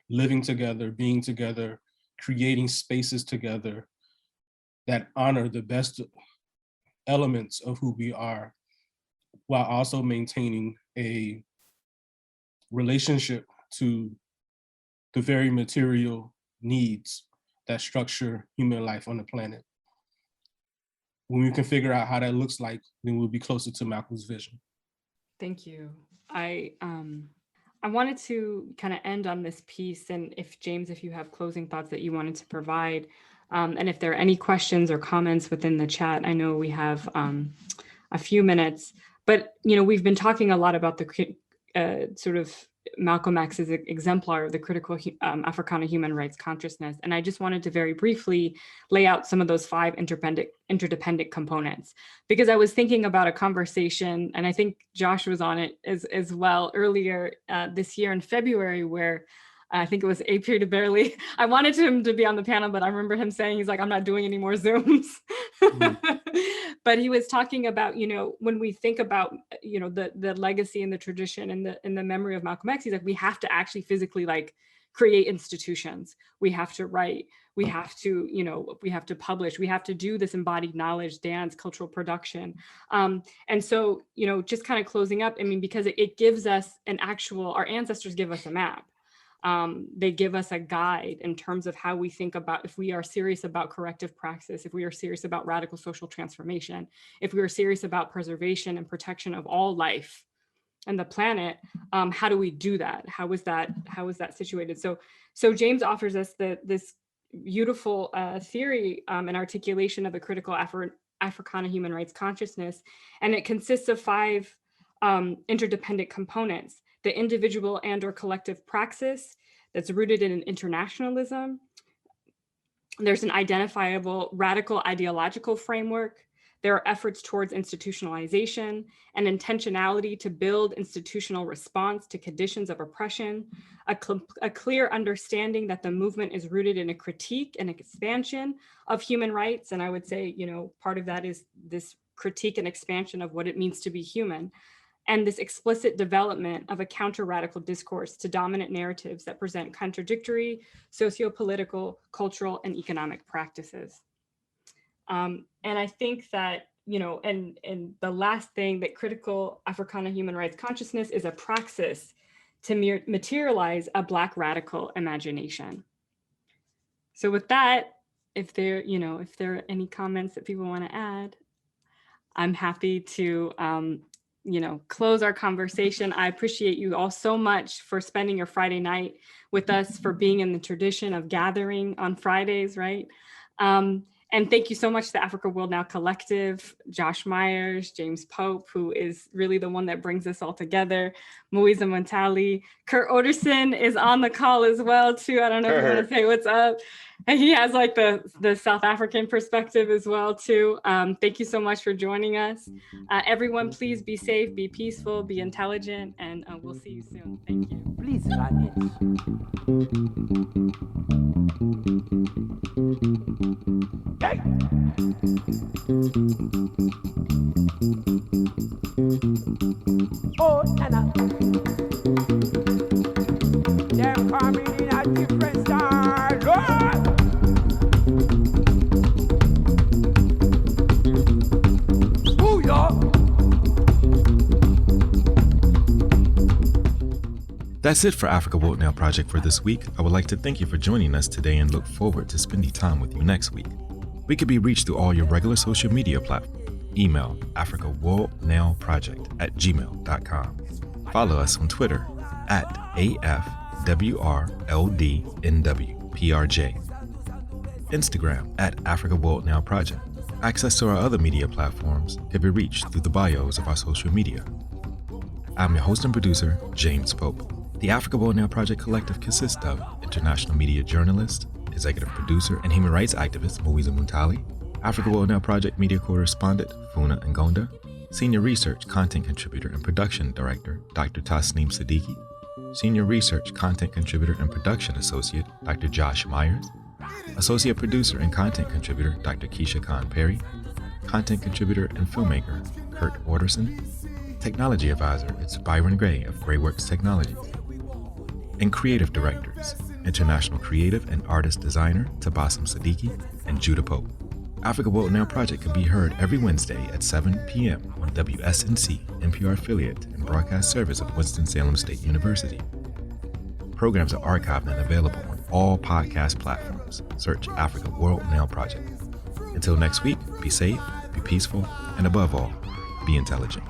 living together, being together, creating spaces together that honor the best elements of who we are, while also maintaining a relationship to the very material needs that structure human life on the planet. When we can figure out how that looks like, then we'll be closer to Malcolm's vision. Thank you. I wanted to kind of end on this piece, and if James, if you have closing thoughts that you wanted to provide, and if there are any questions or comments within the chat, I know we have a few minutes, but we've been talking a lot about the sort of Malcolm X's exemplar of the critical Africana human rights consciousness. And I just wanted to very briefly lay out some of those 5 interdependent components, because I was thinking about a conversation, and I think Josh was on it as well earlier this year in February, where I think it was Apir barely. I wanted him to be on the panel, but I remember him saying, he's like, I'm not doing any more Zooms. But he was talking about, when we think about, the legacy and the tradition and the memory of Malcolm X, he's like, we have to actually physically create institutions. We have to write. We have to, we have to publish. We have to do this embodied knowledge, dance, cultural production. And so, just kind of closing up, because it gives us our ancestors give us a map. They give us a guide in terms of how we think about, if we are serious about corrective praxis, if we are serious about radical social transformation, if we are serious about preservation and protection of all life and the planet, how do we do that? How is that situated? So James offers us this beautiful theory and articulation of a critical Africana human rights consciousness, and it consists of 5 interdependent components: the individual and or collective praxis that's rooted in an internationalism. There's an identifiable radical ideological framework. There are efforts towards institutionalization and intentionality to build institutional response to conditions of oppression, a clear understanding that the movement is rooted in a critique and expansion of human rights. And I would say, part of that is this critique and expansion of what it means to be human, and this explicit development of a counter-radical discourse to dominant narratives that present contradictory socio-political, cultural, and economic practices. And I think that, and the last thing, that critical Africana human rights consciousness is a praxis to materialize a Black radical imagination. So with that, if there are any comments that people want to add, I'm happy to close our conversation. I appreciate you all so much for spending your Friday night with us, for being in the tradition of gathering on Fridays, right? And thank you so much to the Africa World Now Collective, Josh Myers, James Pope, who is really the one that brings us all together, Moiza Montali. Kurt Oderson is on the call as well, too. I don't know if you want to say what's up. And he has the South African perspective as well, too. Thank you so much for joining us. Everyone, please be safe, be peaceful, be intelligent, and we'll see you soon. Thank you. Please run it. Oh, Nana. They're coming in a different style. Lord! That's it for Africa Woke Now Project for this week. I would like to thank you for joining us today and look forward to spending time with you next week. We could be reached through all your regular social media platforms. email africaworldnowproject@gmail.com. Follow us on Twitter @AFWRLDNWPRJ. Instagram @Africa World Now Project. Access to our other media platforms can be reached through the bios of our social media. I'm your host and producer, James Pope. The Africa World Now Project Collective consists of international media journalist, executive producer, and human rights activist Moiza Muntali, Africa World Now Project media correspondent Funa Ngonda, senior research content contributor and production director Dr. Tasneem Siddiqui, senior research content contributor and production associate Dr. Josh Myers, associate producer and content contributor Dr. Keisha Khan Perry, content contributor and filmmaker Kurt Orderson, technology advisor it's Byron Gray of Grayworks Technologies, and creative directors, international creative and artist designer Tabassum Siddiqui and Judah Pope. Africa World Now Project can be heard every Wednesday at 7 p.m. on WSNC, NPR affiliate and broadcast service of Winston-Salem State University. Programs are archived and available on all podcast platforms. Search Africa World Now Project. Until next week, be safe, be peaceful, and above all, be intelligent.